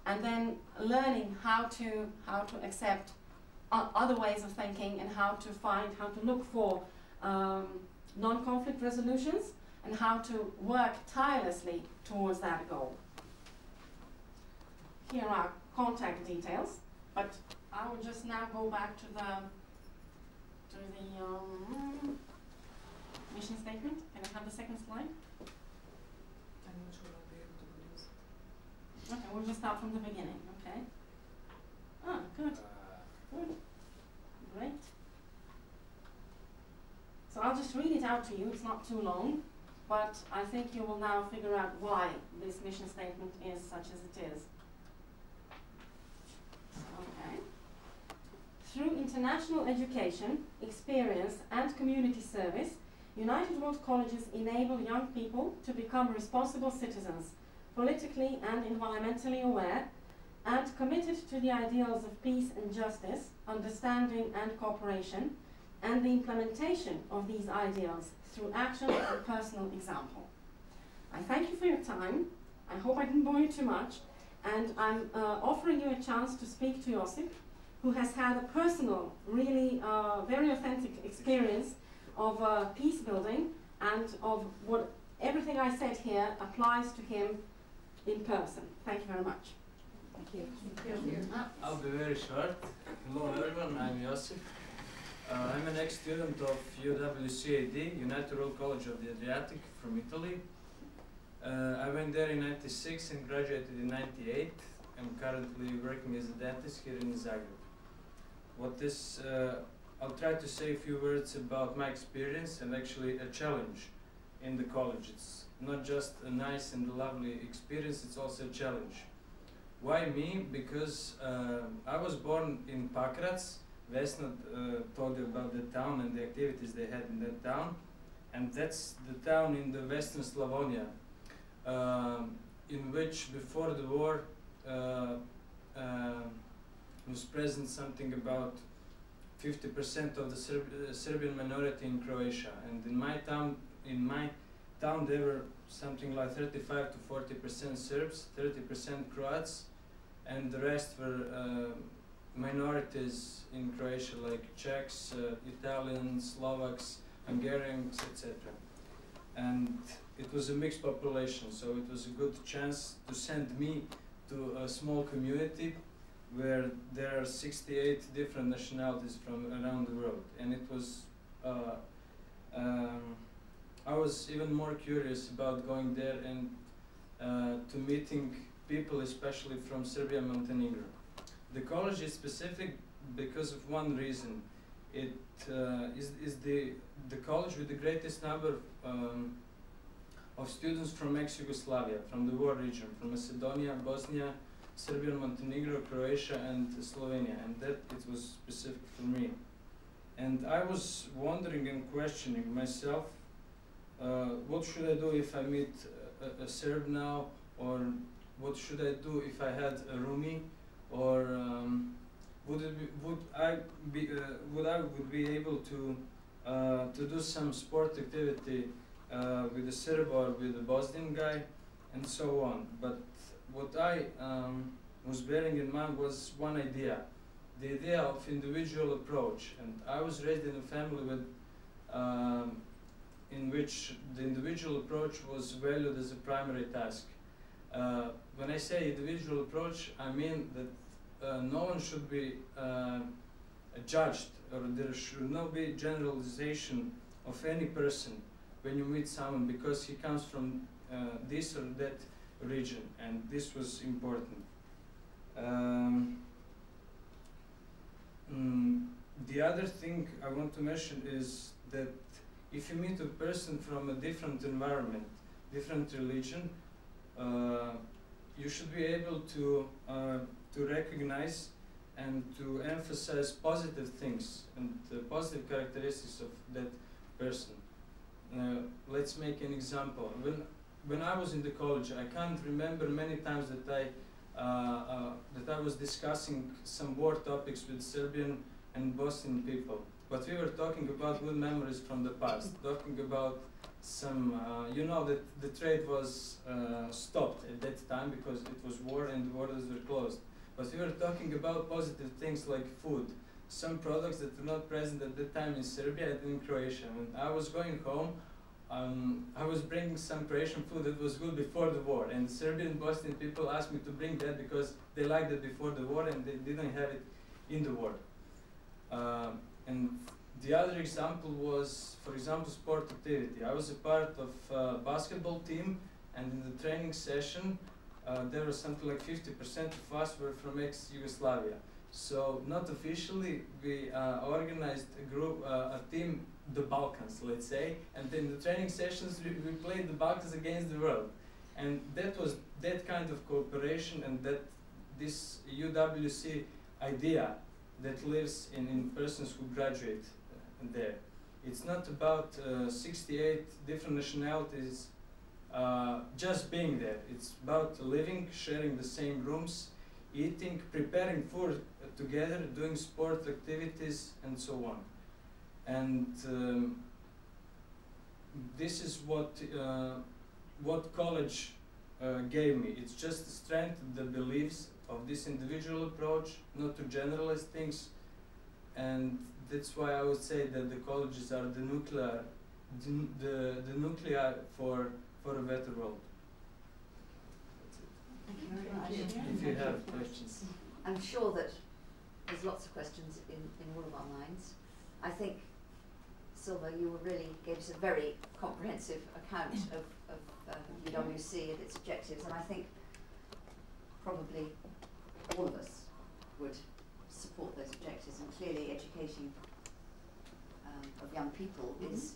and then learning how to accept other ways of thinking and how to look for non-conflict resolutions and how to work tirelessly towards that goal. Here are contact details, but I will just now go back to the mission statement. Can I have the second slide? I'm not sure I'll be able to do this. Okay, we'll just start from the beginning, okay? Ah, good. Good. Great. So I'll just read it out to you. It's not too long, but I think you will now figure out why this mission statement is such as it is. Okay. Through international education, experience, and community service, United World Colleges enable young people to become responsible citizens, politically and environmentally aware, and committed to the ideals of peace and justice, understanding and cooperation, and the implementation of these ideals through action and personal example. I thank you for your time. I hope I didn't bore you too much, and I'm offering you a chance to speak to Josip, who has had a personal, really very authentic experience of peace building and of what everything I said here applies to him in person. Thank you very much. Thank you. I'll be very short. Hello everyone, I'm Josip. I'm an ex-student of IWCZ, United World College of the Adriatic from Italy. I went there in '96 and graduated in '98. I'm currently working as a dentist here in Zagreb. I'll try to say a few words about my experience and actually a challenge in the college. It's not just a nice and lovely experience, it's also a challenge. Why me? Because I was born in Pakrac. Vesna told you about the town and the activities they had in that town. And that's the town in the Western Slavonia, in which before the war was present something about 50% of the Serbian minority in Croatia. And in my town there were something like 35 to 40% Serbs, 30% Croats, and the rest were minorities in Croatia like Czechs, Italians, Slovaks, Hungarians, etc. And it was a mixed population, so it was a good chance to send me to a small community where there are 68 different nationalities from around the world. And it was, I was even more curious about going there and to meeting people, especially from Serbia and Montenegro. The college is specific because of one reason. It is the college with the greatest number of students from ex-Yugoslavia, from the war region, from Macedonia, Bosnia, Serbia, Montenegro, Croatia, and Slovenia, and that it was specific for me. And I was wondering and questioning myself, what should I do if I meet a Serb now, or what should I do if I had a roomie, or would I be able to to do some sport activity with the Serb or with the Bosnian guy, and so on. But what I was bearing in mind was one idea, the idea of individual approach. And I was raised in a family with, in which the individual approach was valued as a primary task. When I say individual approach, I mean that no one should be judged, or there should not be generalization of any person when you meet someone because he comes from this or that region, and this was important. The other thing I want to mention is that if you meet a person from a different environment, different religion, you should be able to recognize and to emphasize positive things and positive characteristics of that person. Let's make an example. When I was in the college, I can't remember many times that I was discussing some war topics with Serbian and Bosnian people. But we were talking about good memories from the past, talking about some, you know, that the trade was stopped at that time because it was war and the borders were closed. But we were talking about positive things like food, some products that were not present at that time in Serbia and in Croatia. When I was going home, I was bringing some Croatian food that was good before the war, and Serbian and Bosnian people asked me to bring that because they liked it before the war and they didn't have it in the war. And the other example was, for example, sport activity. I was a part of a basketball team, and in the training session, there was something like 50% of us were from ex-Yugoslavia. So not officially, we organized a group, a team, the Balkans, let's say, and in the training sessions we played the Balkans against the world. And that was that kind of cooperation, and that this UWC idea that lives in persons who graduate there. It's not about 68 different nationalities just being there. It's about living, sharing the same rooms, eating, preparing food together, doing sport activities, and so on. And this is what college gave me. It's just the strength, the beliefs of this individual approach, not to generalize things. And that's why I would say that the colleges are the nuclear, the nuclei for a better world. Thank you very much. If you have questions. I'm sure that there's lots of questions in all of our minds. I think, Silva, you really gave us a very comprehensive account of UWC and its objectives, and I think probably all of us would support those objectives, and clearly educating of young people is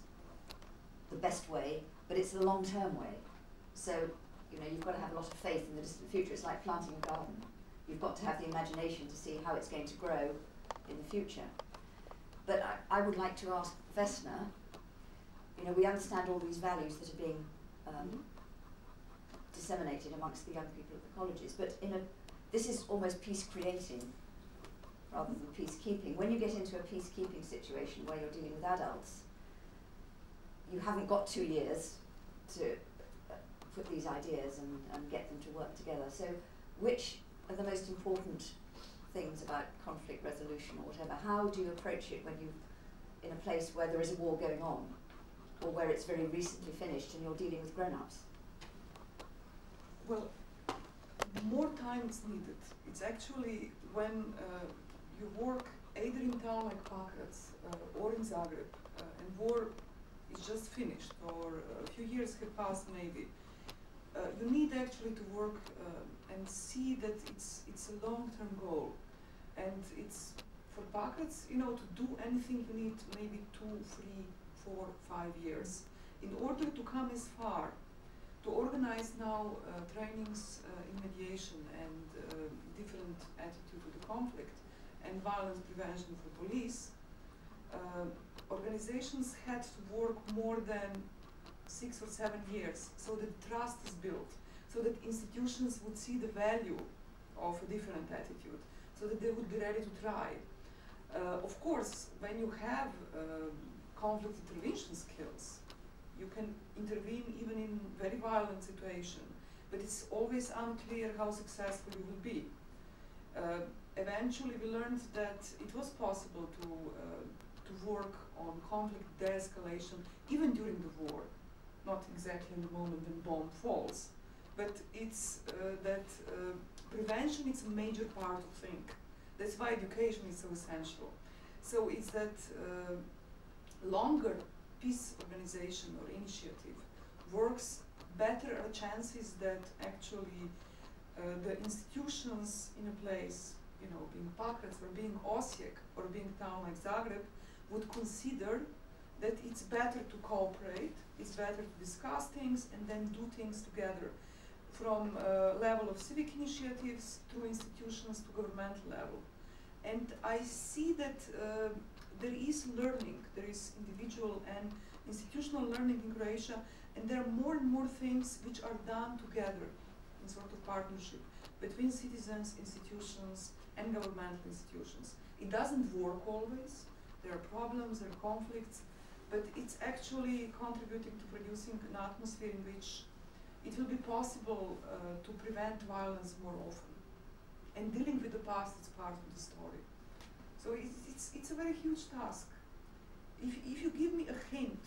the best way, but it's the long-term way. So, you know, you've got to have a lot of faith in the distant future. It's like planting a garden. You've got to have the imagination to see how it's going to grow in the future. But I would like to ask Vesna, you know, we understand all these values that are being disseminated amongst the young people at the colleges, but this is almost peace creating rather than peacekeeping. When you get into a peacekeeping situation where you're dealing with adults, you haven't got 2 years to put these ideas and get them to work together. So which are the most important things about conflict resolution or whatever? How do you approach it when you're in a place where there is a war going on, or where it's very recently finished and you're dealing with grown-ups? Well, more time is needed. It's actually when you work either in town like Pakrac or in Zagreb, and war is just finished, or a few years have passed maybe. You need actually to work and see that it's a long-term goal, and it's for Pakrac, you know, to do anything you need maybe 2, 3, 4, 5 years in order to come as far. To organize now trainings in mediation and different attitude to the conflict and violence prevention for police, organizations had to work more than 6 or 7 years, so that trust is built, so that institutions would see the value of a different attitude, so that they would be ready to try. Of course, when you have conflict intervention skills. You can intervene even in very violent situations, but it's always unclear how successful you will be. Eventually we learned that it was possible to work on conflict de-escalation even during the war, not exactly in the moment when bomb falls, but it's that prevention is a major part of thing. That's why education is so essential. So it's that longer peace organization or initiative works better are chances that actually the institutions in a place, you know, being Pakrac or being Osijek or being a town like Zagreb, would consider that it's better to cooperate, it's better to discuss things and then do things together, from level of civic initiatives through institutions to governmental level. And I see that there is learning, there is individual and institutional learning in Croatia, and there are more and more things which are done together in sort of partnership between citizens, institutions, and governmental institutions. It doesn't work always. There are problems, there are conflicts, but it's actually contributing to producing an atmosphere in which it will be possible to prevent violence more often. And dealing with the past is part of the story. So it's a very huge task. If you give me a hint,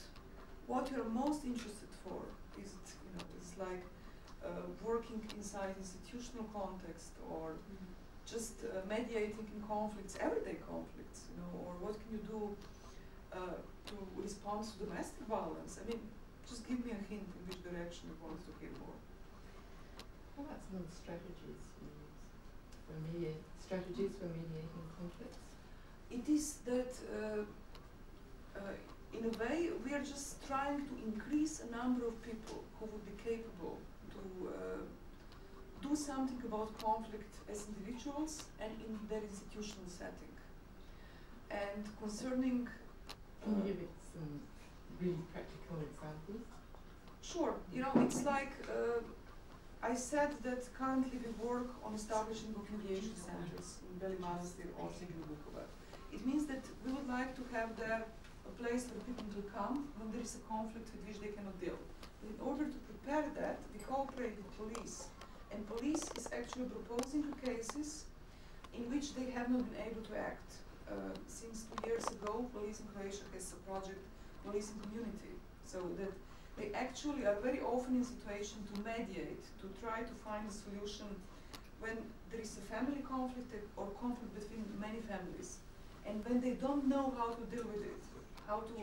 what you're most interested for, is it, you know, it's like working inside institutional context, or just mediating in conflicts, everyday conflicts, you know, or what can you do to respond to domestic violence? I mean, just give me a hint in which direction you want to hear more. What about some of the strategies you use for mediating conflicts? It is that in a way we are just trying to increase a number of people who would be capable to do something about conflict as individuals and in their institutional setting. And concerning... Can you give it some really practical examples? Sure. You know, it's like I said that currently we work on establishing mediation centers in Beli Manastir, Osijek, and Vukovar. It means that we would like to have there a place where people will come when there is a conflict with which they cannot deal. But in order to prepare that, we cooperate with police. And police is actually proposing cases in which they have not been able to act. Since 2 years ago, police in Croatia has a project, Police in Community, so that they actually are very often in situation to mediate, to try to find a solution when there is a family conflict or conflict between many families. And when they don't know how to deal with it, how to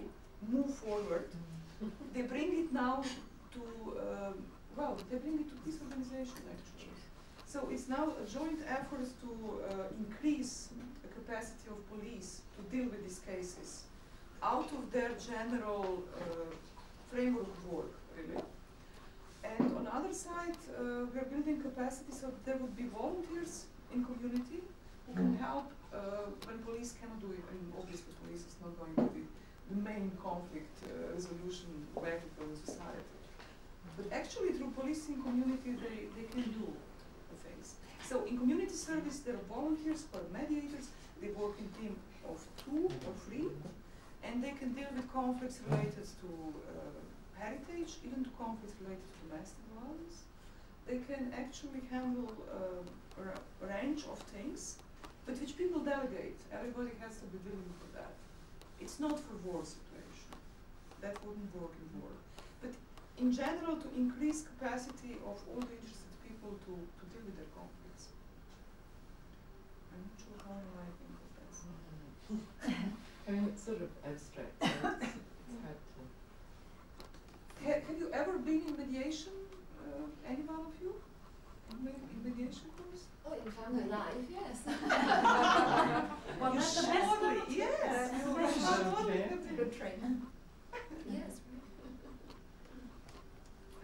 move forward, they bring it now to, they bring it to this organization actually. So it's now a joint effort to increase the capacity of police to deal with these cases out of their general framework of work, really. And on the other side, we're building capacity so that there would be volunteers in community who can help when police cannot do it. I mean, obviously police is not going to be the main conflict resolution vehicle in society. But actually through policing community, they can do the things. So in community service, there are volunteers or mediators. They work in team of 2 or 3, and they can deal with conflicts related to heritage, even to conflicts related to domestic violence. They can actually handle a range of things, but which people delegate. Everybody has to be willing for that. It's not for war situation. That wouldn't work in war. But in general, to increase capacity of all the interested people to deal with their conflicts. I'm not sure how I think of that. I mean, it's sort of abstract, so it's hard to... Have you ever been in mediation, any one of you? In mediation course? Oh, in family life, yes. Well, You that's the best surely, one. yes. That's You the best surely one. have been. Good training. Yes.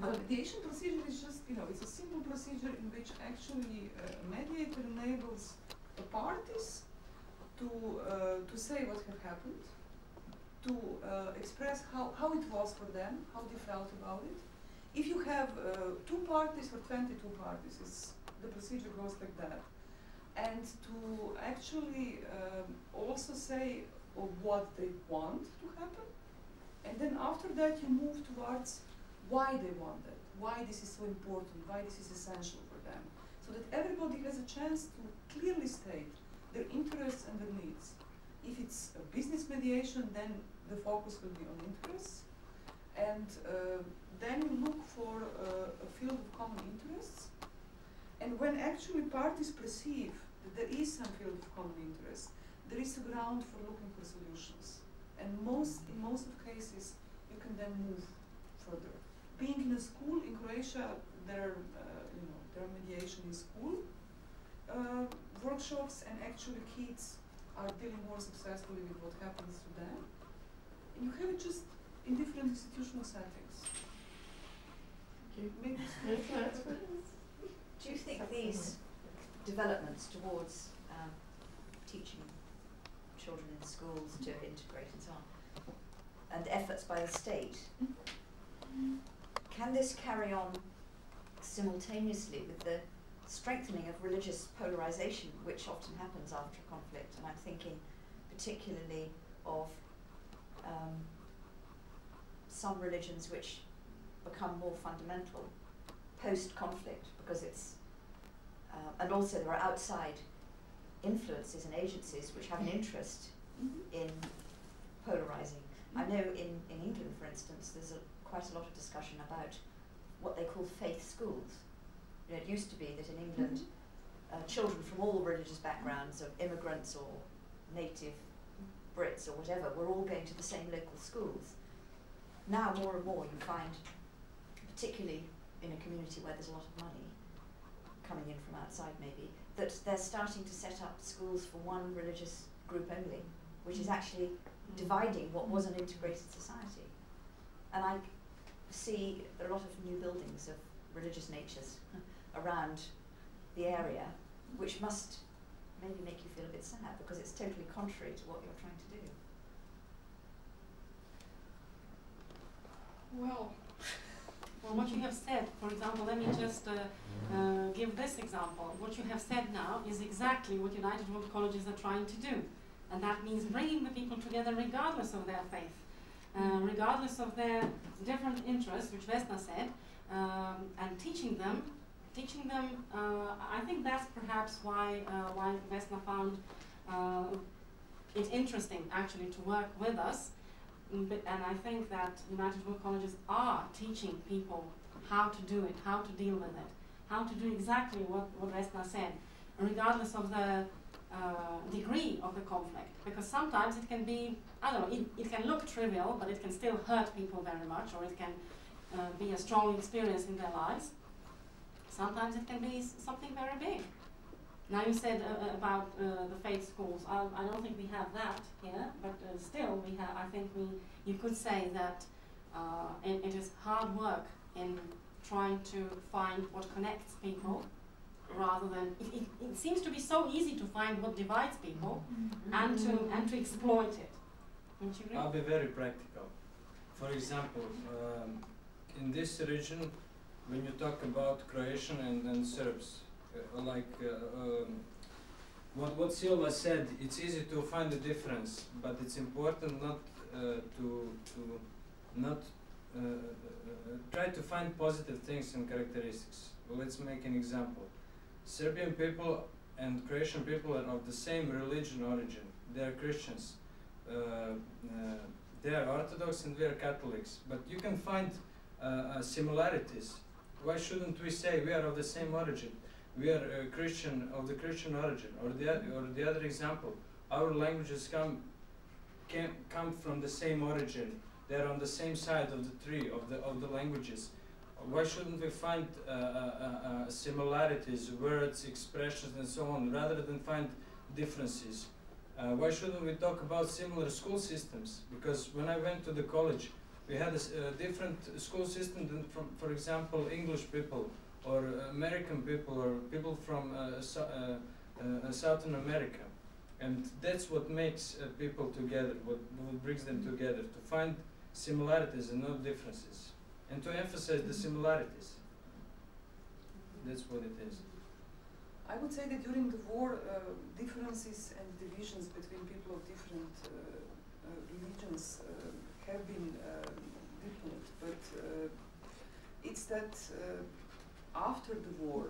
Mediation procedure is just, you know, it's a simple procedure in which actually a mediator enables the parties to say what had happened, to express how it was for them, how they felt about it. If you have 2 parties or 22 parties, the procedure goes like that. And to actually also say what they want to happen, And then after that you move towards why they want it, why this is so important, why this is essential for them. So that everybody has a chance to clearly state their interests and their needs. If it's a business mediation, then the focus will be on interests. And then you look for a field of common interests. And when actually parties perceive that there is some field of common interest, there is a ground for looking for solutions. And in most of cases, you can then move further. Being in a school in Croatia, there are mediation in school workshops, and actually kids are dealing more successfully with what happens to them. And you have it just in different institutional settings. Maybe Do you think these developments towards teaching children in schools to integrate and so on, and efforts by the state, can this carry on simultaneously with the strengthening of religious polarization, which often happens after a conflict? And I'm thinking particularly of some religions which become more fundamental post-conflict, because it's and also there are outside influences and agencies which have an interest in polarizing. I know in England, for instance, there's quite a lot of discussion about what they call faith schools. You know, it used to be that in England, children from all religious backgrounds, of immigrants or native Brits or whatever, were all going to the same local schools. Now, more and more, you find, particularly in a community where there's a lot of money coming in from outside maybe, that they're starting to set up schools for one religious group only, which is actually dividing what was an integrated society. And I see a lot of new buildings of religious natures around the area, which must maybe make you feel a bit sad, because it's totally contrary to what you're trying to do. Well, what you have said, for example, let me just give this example. What you have said now is exactly what United World Colleges are trying to do. And that means bringing the people together regardless of their faith, regardless of their different interests, which Vesna said, and teaching them. I think that's perhaps why Vesna found it interesting actually to work with us. And I think that United World Colleges are teaching people how to do it, how to deal with it, how to do exactly what Vesna said, regardless of the degree of the conflict. Because sometimes it can be, I don't know, it can look trivial, but it can still hurt people very much, or it can be a strong experience in their lives. Sometimes it can be something very big. Now you said about the faith schools. I don't think we have that here, but still we have. I think you could say that it is hard work in trying to find what connects people, rather than it seems to be so easy to find what divides people and to exploit it. Don't you agree? I'll be very practical. For example, in this region, when you talk about Croatian and Serbs, what Silva said, it's easy to find the difference, but it's important not try to find positive things and characteristics. Well, let's make an example. Serbian people and Croatian people are of the same religion origin. They are Christians. They are Orthodox and we are Catholics. But you can find similarities. Why shouldn't we say we are of the same origin? We are Christian of the Christian origin. Or the other example, our languages come from the same origin. They are on the same side of the tree of the languages. Why shouldn't we find similarities, words, expressions, and so on, rather than find differences? Why shouldn't we talk about similar school systems? Because when I went to the college, we had a different school system than, for example, English people, or American people, or people from Southern America. And that's what makes people together, what brings them together, to find similarities and not differences, and to emphasize the similarities. That's what it is. I would say that during the war, differences and divisions between people of different religions have been deepened, but it's that after the war,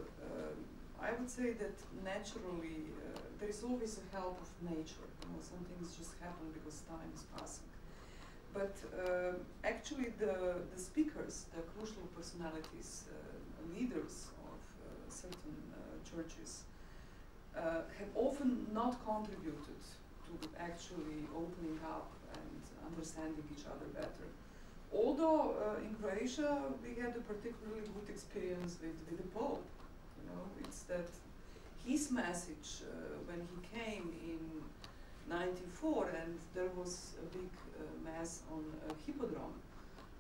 I would say that naturally there is always a help of nature. Some things just happen because time is passing. But actually the speakers, the crucial personalities, leaders of certain churches have often not contributed to actually opening up and understanding each other better. Although in Croatia we had a particularly good experience with the Pope. It's that his message when he came in '94, and there was a big mass on a hippodrome,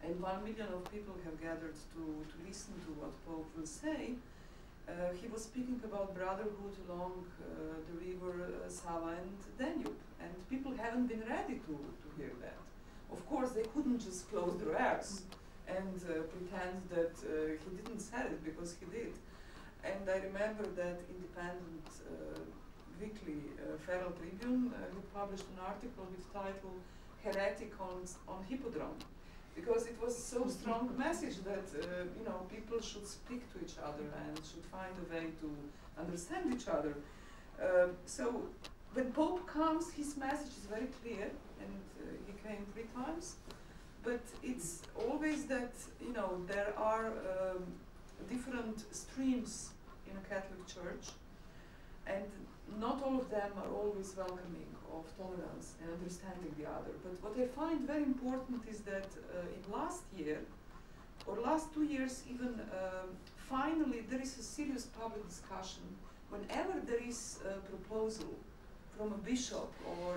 and 1 million of people have gathered to listen to what Pope will say. He was speaking about brotherhood along the river Sava and Danube, and people haven't been ready to hear that. Of course, they couldn't just close their ears and pretend that he didn't say it, because he did. And I remember that independent weekly Feral Tribune who published an article with title "Heretic on Hippodrome," because it was so strong message that people should speak to each other and should find a way to understand each other. So when Pope comes, his message is very clear, and he came 3 times. But it's always that there are different streams in a Catholic Church, and not all of them are always welcoming of tolerance and understanding the other. But what I find very important is that in last year, or last 2 years even, finally there is a serious public discussion whenever there is a proposal from a bishop or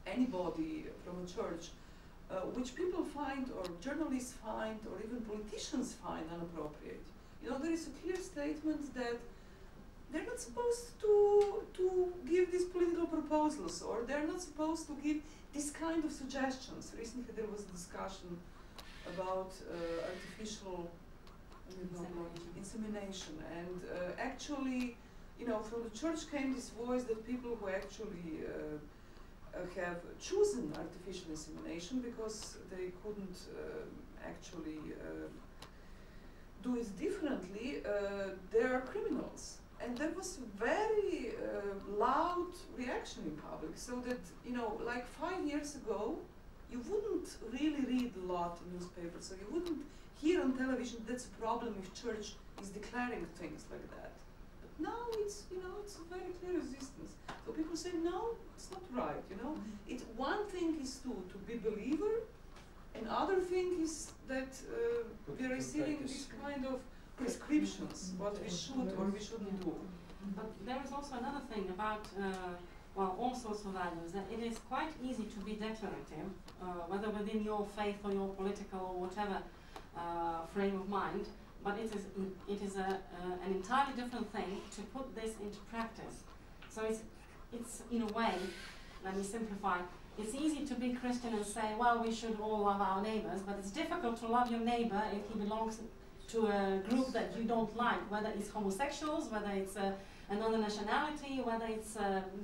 anybody from a church which people find, or journalists find, or even politicians find inappropriate. There is a clear statement that they're not supposed to give these political proposals, or they're not supposed to give this kind of suggestions. Recently there was a discussion about artificial insemination, and actually, from the church came this voice that people who actually have chosen artificial insemination because they couldn't actually do it differently, they are criminals. And there was a very loud reaction in public, so that, like 5 years ago, you wouldn't really read a lot in newspapers, so you wouldn't hear on television that's a problem if church is declaring things like that. But now it's, it's a very clear resistance. So people say, no, it's not right, One thing is to be believer, and other thing is that we are receiving this kind of prescriptions, what we should or we shouldn't do. But there is also another thing about, all sorts of values, that it is quite easy to be declarative, whether within your faith or your political or whatever frame of mind, but it is an entirely different thing to put this into practice. So it's in a way, let me simplify, it's easy to be Christian and say, well, we should all love our neighbors, but it's difficult to love your neighbor if he belongs to a group that you don't like, whether it's homosexuals, whether it's another nationality, whether it's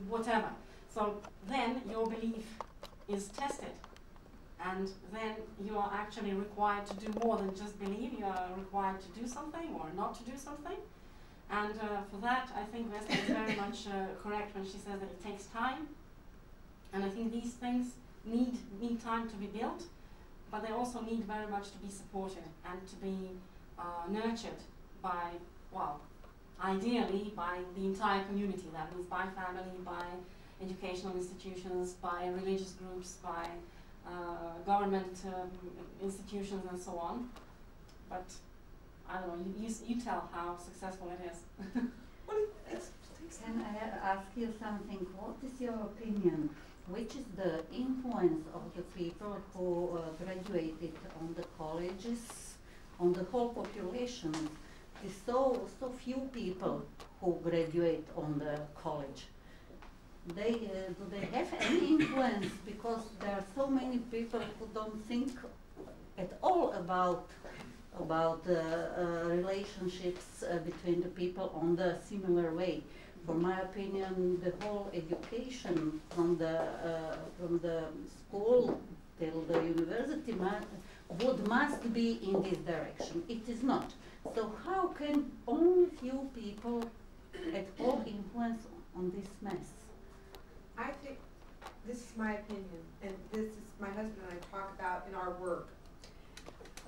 whatever. So then your belief is tested, and then you are actually required to do more than just believe. You are required to do something or not to do something. And for that, I think Vesna is very much correct when she says that it takes time. And I think these things need time to be built, but they also need very much to be supported and to be nurtured by, well, ideally by the entire community. That means by family, by educational institutions, by religious groups, by government institutions, and so on. But I don't know, you tell how successful it is. Well, Can I ask you something? What is your opinion? Which is the influence of the people who graduated on the colleges, on the whole population? There's so few people who graduate on the college. Do they have any influence? Because there are so many people who don't think at all about relationships between the people on the similar way. For my opinion, the whole education from the school till the university must be in this direction. It is not. So how can only few people at all influence on this mess? I think, this is my opinion, and this is my husband and I talk about in our work.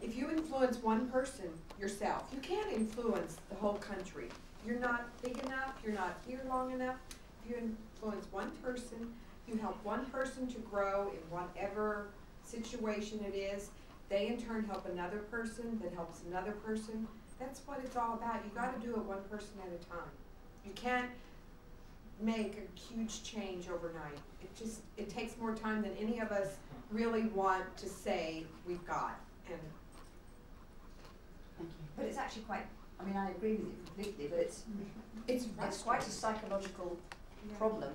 If you influence one person, yourself, you can't influence the whole country. You're not big enough, you're not here long enough. If you influence one person, you help one person to grow in whatever situation it is, they in turn help another person that helps another person. That's what it's all about. You gotta do it one person at a time. You can't make a huge change overnight. It takes more time than any of us really want to say we've got. And Thank you. But it's actually quite, I mean, I agree with you completely, but it's quite a psychological problem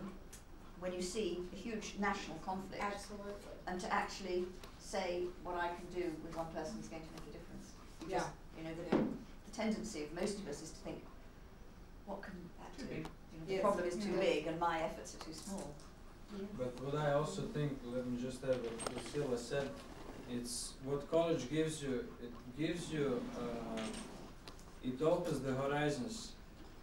when you see a huge national conflict. absolutely. And to actually say what I can do with one person is going to make a difference. You Yeah. just, you know, the tendency of most of us is to think, what can that do? You know, the Yes. problem is too Yes. big and my efforts are too small. But what I also think, let me just add what Lucilla said, it's what college gives you, it opens the horizons,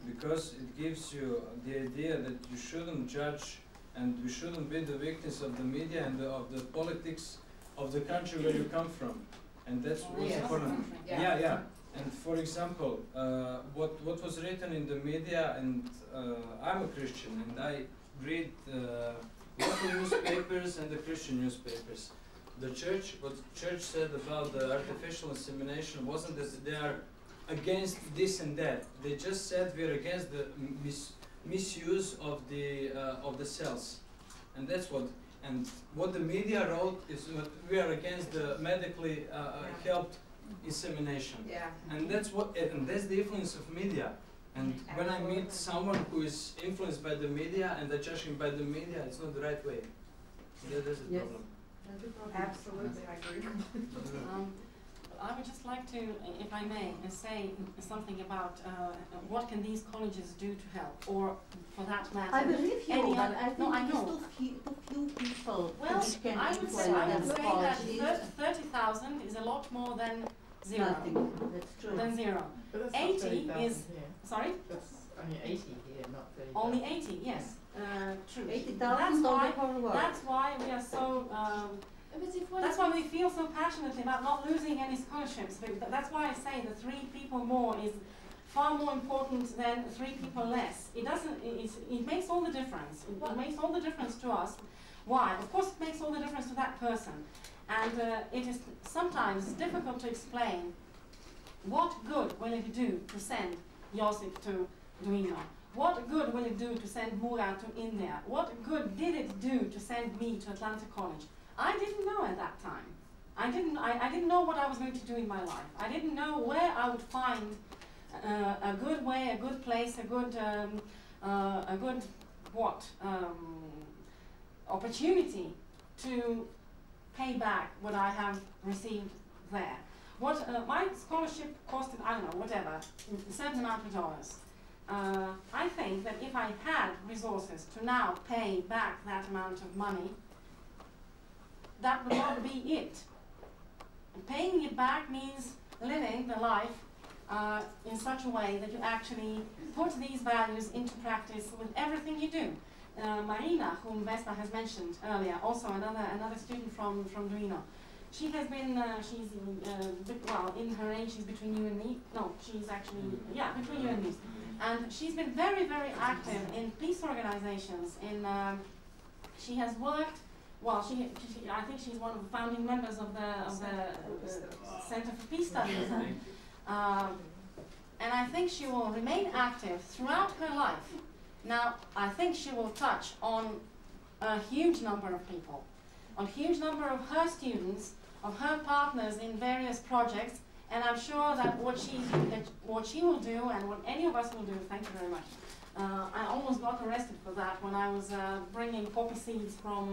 because it gives you the idea that you shouldn't judge and we shouldn't be the victims of the media and of the politics of the country where you come from. And that's what's Yes. important. Yeah. Yeah. And for example, what was written in the media, and I'm a Christian and I read local newspapers and the Christian newspapers. What the church said about the artificial insemination wasn't that they are against this and that. They just said we're against the misuse of the cells, and that's what. And what the media wrote is that we are against the medically helped insemination. Yeah. And that's the influence of media. And when I meet someone who is influenced by the media and I judge him by the media, it's not the right way. That is the Yes. problem. Absolutely, I agree. I would just like to, if I may, say something about what can these colleges do to help, or for that matter, I believe you, any but other. I think No, I it's know. too few people Well, which can I would influence say the that colleges. 30,000 is a lot more than zero. Nothing, that's true. Than zero. But that's 80 not 30,000 is- here. Sorry? That's only 80 here, not 30,000. Only 80, yes. True. 80,000 on the whole world. That's why we are so. But if one That's why we feel so passionately about not losing any scholarships. That's why I say the 3 people more is far more important than 3 people less. It doesn't. It makes all the difference. It makes all the difference to us. Why? Of course, it makes all the difference to that person. And it is sometimes difficult to explain what good will it do to send Josip to Duino. What good will it do to send Murat to India? What good did it do to send me to Atlanta College? I didn't know at that time. I didn't know what I was going to do in my life. I didn't know where I would find a good way, a good place, a good opportunity to pay back what I have received there. What my scholarship costed, I don't know, whatever, a certain amount of dollars. I think that if I had resources to now pay back that amount of money, that would not be it. Paying it back means living the life in such a way that you actually put these values into practice with everything you do. Marina, whom Vespa has mentioned earlier, also another student from Duino, she has been, well, in her age, she's between you and me. No, she's actually, yeah, between you and me. And she's been very, very active in peace organizations. She has worked. Well, I think she's one of the founding members of the Center for Peace Studies, and I think she will remain active throughout her life. Now, I think she will touch on a huge number of people, on a huge number of her students, of her partners in various projects, and I'm sure that what she will do, and what any of us will do. Thank you very much. I almost got arrested for that when I was bringing poppy seeds from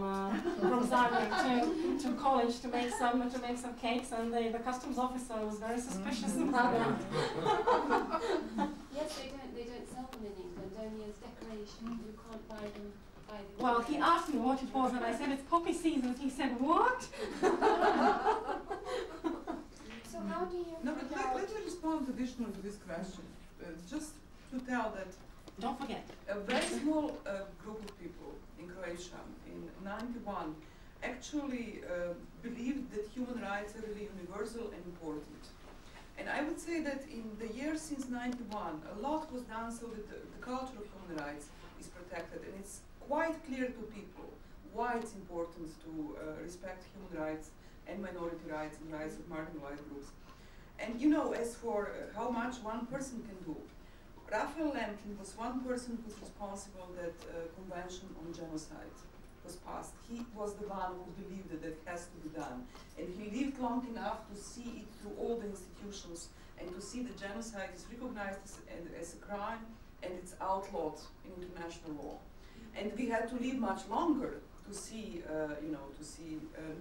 Zagreb to college to make some cakes, and the customs officer was very suspicious about that. Yes, they don't sell them in England, only as decoration. You can't buy them by Well, he asked me what it was, and I said it's poppy season. He said, what? So how do you No, but let me respond additionally to this question. Just to tell that Don't forget. a very small group of people in Croatia in '91 actually believed that human rights are really universal and important. And I would say that in the years since '91, a lot was done so that the culture of human rights is protected, and it's quite clear to people why it's important to respect human rights and minority rights and rights of marginalized groups. And you know, as for how much one person can do, Raphael Lemkin was one person who's responsible that Convention on Genocide was passed. He was the one who believed that that has to be done. And he lived long enough to see it through all the institutions and to see that genocide is recognized as a crime and it's outlawed in international law. And we had to live much longer to see,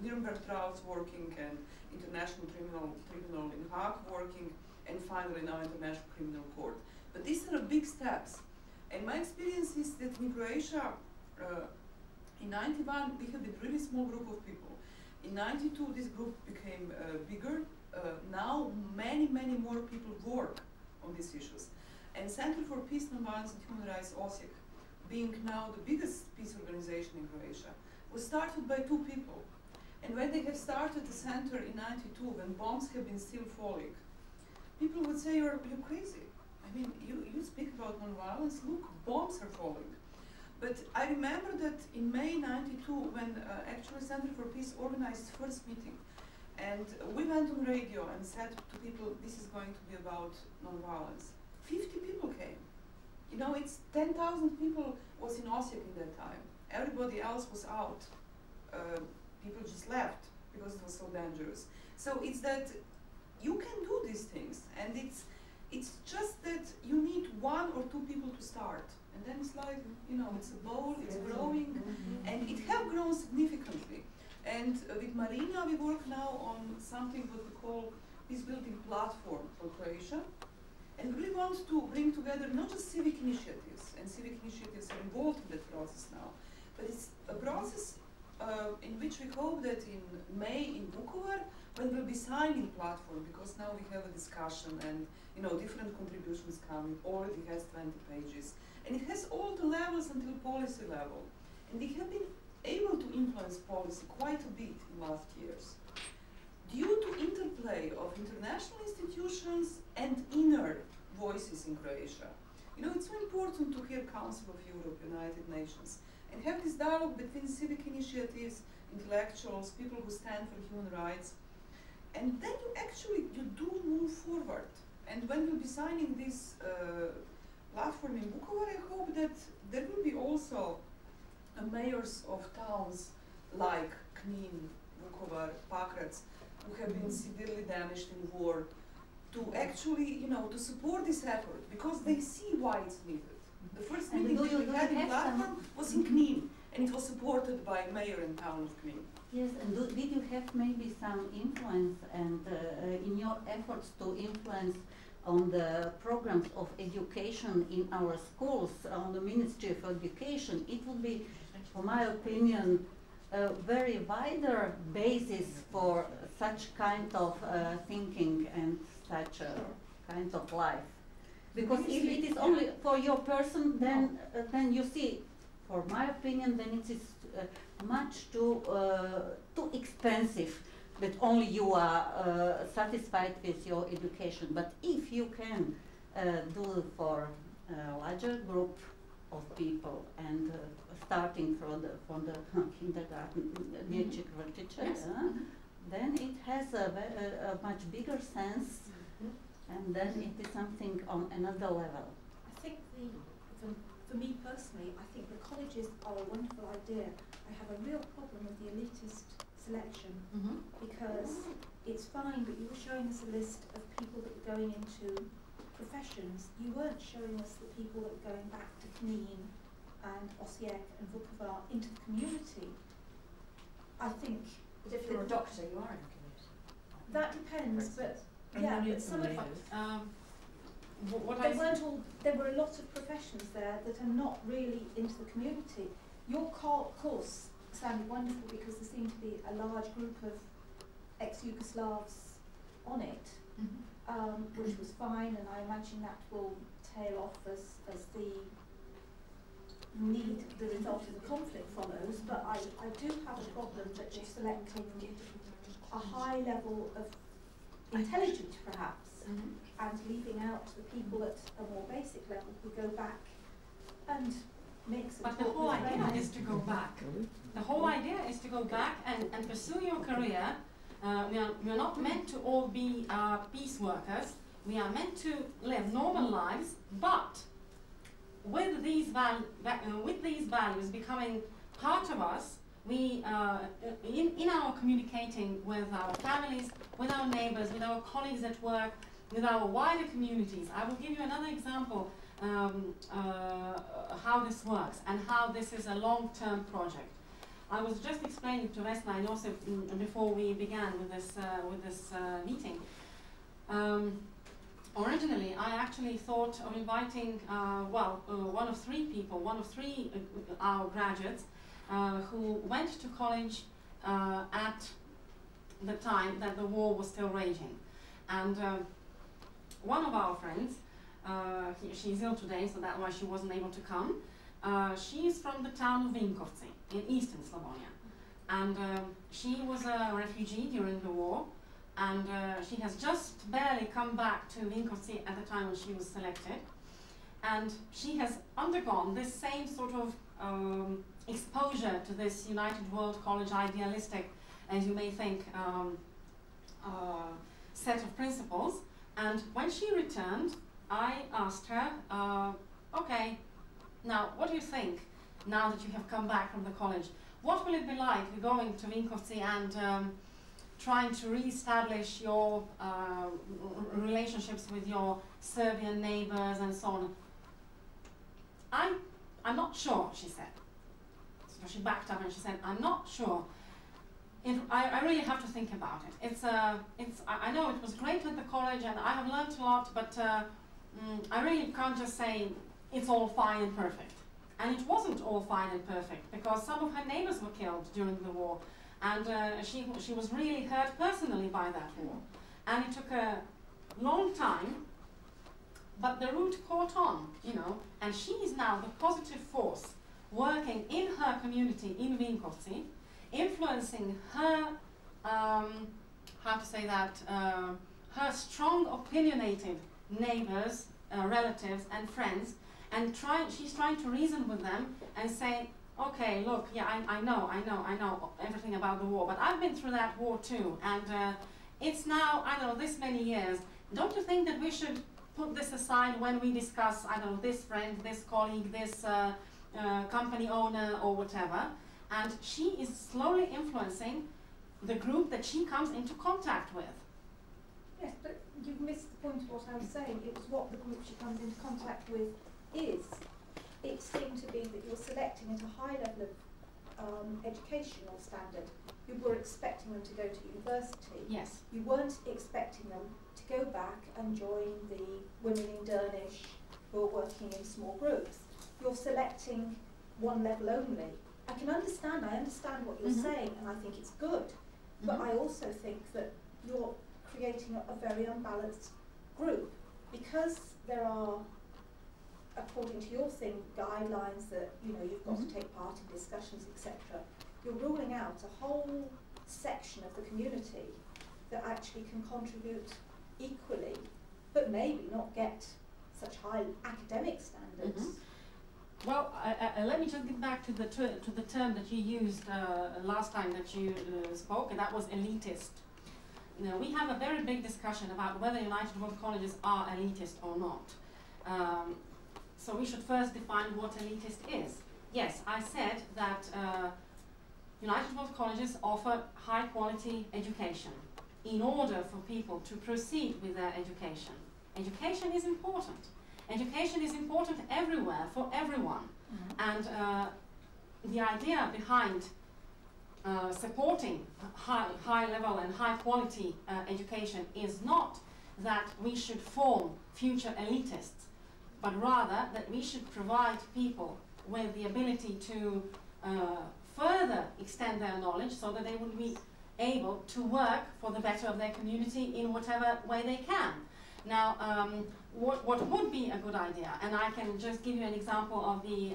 Nuremberg trials working and International Tribunal in Hague working, and finally now International Criminal Court. But these are big steps. And my experience is that in Croatia, in '91, we had a really small group of people. In '92, this group became bigger. Now, many, many more people work on these issues. And Center for Peace, Nonviolence and Human Rights, Osijek, being now the biggest peace organization in Croatia, was started by 2 people. And when they have started the center in '92, when bombs have been still falling, people would say, you're crazy. I mean, you speak about nonviolence, look, bombs are falling. But I remember that in May '92, when actually Center for Peace organized its first meeting, and we went on radio and said to people, this is going to be about nonviolence. 50 people came. You know, it's 10,000 people was in Osijek in that time. Everybody else was out. People just left because it was so dangerous. So it's that you can do these things, and it's just that you need 1 or 2 people to start. And then it's like, you know, it's a bowl, it's growing, and it has grown significantly. And with Marina, we work now on something what we call peace building platform for Croatia. And we really want to bring together not just civic initiatives, and civic initiatives are involved in that process now, but it's a process in which we hope that in May in Vukovar, when we'll be signing platform, because now we have a discussion and different contributions come, it already has 20 pages. And it has all the levels until policy level. And we have been able to influence policy quite a bit in last years, due to interplay of international institutions and inner voices in Croatia. You know, it's so important to hear Council of Europe, United Nations, and have this dialogue between civic initiatives, intellectuals, people who stand for human rights. And then you do move forward. And when we'll be signing this platform in Vukovar, I hope that there will be also mayors of towns like Knin, Vukovar, Pakrac, who have been severely damaged in war, to actually, to support this effort, because they see why it's needed. The first meeting we had in platform was in Knin, and it was supported by mayor and town of Knin. Yes, and did you have maybe some influence and in your efforts to influence on the programs of education in our schools, on the Ministry of Education? It would be, for my opinion, a very wider basis for such kind of thinking and such a kind of life. Because if it is only for your person, then you see, for my opinion, then it is much too expensive that only you are satisfied with your education. But if you can do for a larger group of people and starting from the kindergarten, dječjeg vrtića, then it has a much bigger sense, and then it is something on another level. I think for me personally, I think the colleges are a wonderful idea. I have a real problem with the elitist selection, because it's fine, but you were showing us a list of people that were going into professions. You weren't showing us the people that were going back to Knin and Osijek and Vukovar into the community. I think. But if you're a doctor, you are in the community. That depends, but yeah, but some of there were a lot of professions there that are not really into the community. Your course sounded wonderful because there seemed to be a large group of ex-Yugoslavs on it, which was fine, and I imagine that will tail off as the result of the conflict follows. But I do have a problem that you're selecting a high level of intelligence, perhaps, and leaving out the people at a more basic level who go back and mix and But the talk whole with idea friends. is to go back. The whole idea is to go back and pursue your career. We are not meant to all be peace workers. We are meant to live normal lives, but with these values becoming part of us, we in our communicating with our families, with our neighbors, with our colleagues at work, with our wider communities. I will give you another example how this works and how this is a long-term project. I was just explaining to Vesna and also before we began with this meeting. Originally, I actually thought of inviting one of three our graduates who went to college at the time that the war was still raging, and one of our friends, she's ill today, so that's why she wasn't able to come. She's from the town of Vinkovci in eastern Slavonia, and she was a refugee during the war, and she has just barely come back to Vinkovci at the time when she was selected, and she has undergone this same sort of exposure to this United World College idealistic, as you may think, set of principles. And when she returned, I asked her, okay, now what do you think now that you have come back from the college? What will it be like going to Vinkovci and trying to re-establish your relationships with your Serbian neighbors and so on? I'm not sure, she said. So she backed up and she said, I'm not sure. I really have to think about it. I know it was great at the college and I have learned a lot, but I really can't just say it's all fine and perfect. And it wasn't all fine and perfect, because some of her neighbors were killed during the war, and she was really hurt personally by that war. And it took a long time, but the root caught on, you know, and she is now the positive force working in her community in Vinkovci, influencing her, how to say that, her strong opinionated neighbors, relatives and friends, and she's trying to reason with them and say, okay, look, yeah, I know everything about the war, but I've been through that war too, and it's now, I don't know, this many years. Don't you think that we should put this aside when we discuss, I don't know, this friend, this colleague, this company owner or whatever? And she is slowly influencing the group that she comes into contact with. Yes, but you've missed the point of what I was saying. It was what the group she comes into contact with is. It seemed to be that you're selecting at a high level of educational standard. You were expecting them to go to university. Yes. You weren't expecting them to go back and join the women in Dernish who are working in small groups. You're selecting one level only. I understand what you're saying, and I think it's good. But I also think that you're creating a very unbalanced group, because there are, according to your thing, guidelines that, you know, you've got to take part in discussions, etc. You're ruling out a whole section of the community that actually can contribute equally, but maybe not get such high academic standards. Well, let me just get back to the term that you used last time that you spoke, and that was elitist. You know, we have a very big discussion about whether United World Colleges are elitist or not. So we should first define what elitist is. Yes, I said that United World Colleges offer high quality education in order for people to proceed with their education. Education is important. Education is important everywhere, for everyone. And the idea behind supporting high level and high quality education is not that we should form future elitists, but rather that we should provide people with the ability to further extend their knowledge so that they will be able to work for the better of their community in whatever way they can. Now, what would be a good idea, and I can just give you an example of the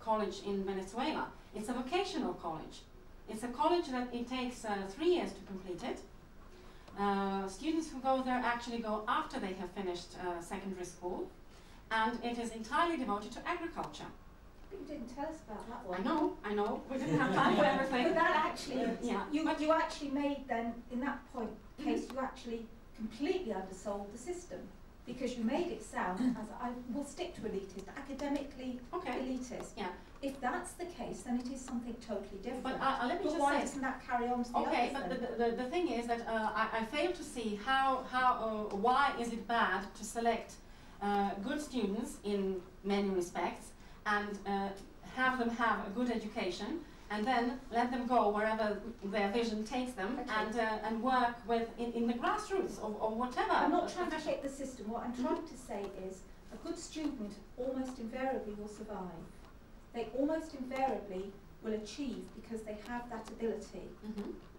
college in Venezuela. It's a vocational college. It's a college that it takes 3 years to complete it. Students who go there actually go after they have finished secondary school, and it is entirely devoted to agriculture. But you didn't tell us about that one. I know, we didn't have time for everything. But that actually, yeah. you actually made then, in that case, you actually completely undersold the system, because you made it sound, as I will stick to elitist, academically elitist. Yeah. If that's the case, then it is something totally different. But let me just why say, doesn't that carry on to the okay, others but the thing is that I fail to see why is it bad to select good students in many respects and have them have a good education, and then let them go wherever their vision takes them, and work with in the grassroots or whatever. I'm not trying to hit the system. What I'm trying to say is a good student almost invariably will survive. They almost invariably will achieve because they have that ability,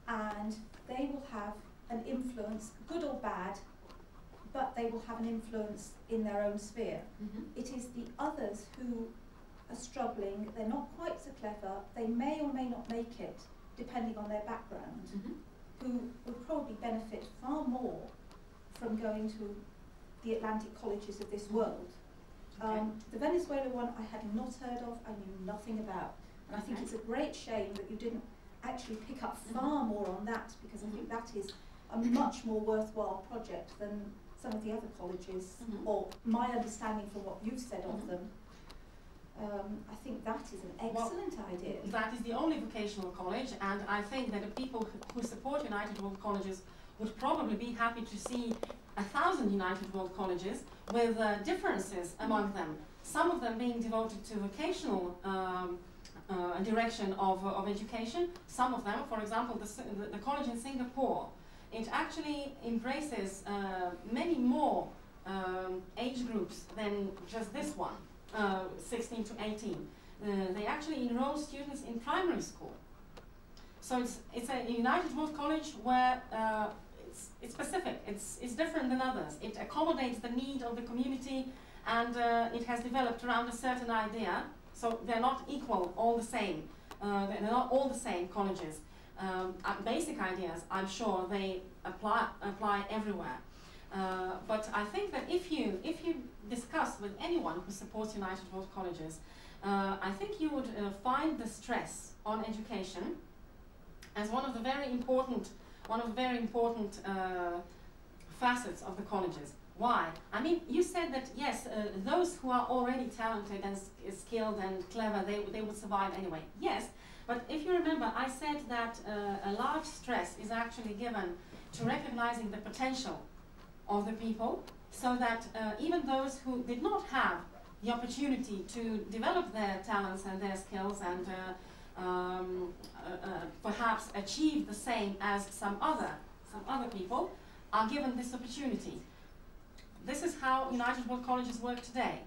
and they will have an influence, good or bad, but they will have an influence in their own sphere. It is the others who are struggling, they're not quite so clever, they may or may not make it, depending on their background, who will probably benefit far more from going to the Atlantic colleges of this world. The Venezuela one I had not heard of, I knew nothing about, and I think it's a great shame that you didn't actually pick up far more on that, because I think that is a much more worthwhile project than some of the other colleges, or my understanding from what you've said of them. I think that is an excellent idea. That is the only vocational college, and I think that the people who support United World Colleges would probably be happy to see 1,000 United World Colleges with differences among them. Some of them being devoted to vocational direction of education. Some of them, for example, the college in Singapore, it actually embraces many more age groups than just this one. 16 to 18. They actually enroll students in primary school. So it's a United World College where it's specific, it's different than others. It accommodates the need of the community, and it has developed around a certain idea. So they're not equal, all the same. They're not all the same colleges. Basic ideas, I'm sure they apply everywhere. But I think that if you discuss with anyone who supports United World Colleges, I think you would find the stress on education as one of the very important facets of the colleges. Why? I mean, you said that yes, those who are already talented and skilled and clever, they would survive anyway. Yes, but if you remember, I said that a large stress is actually given to recognizing the potential of the people, so that even those who did not have the opportunity to develop their talents and their skills and perhaps achieve the same as some other people, are given this opportunity. This is how United World Colleges work today.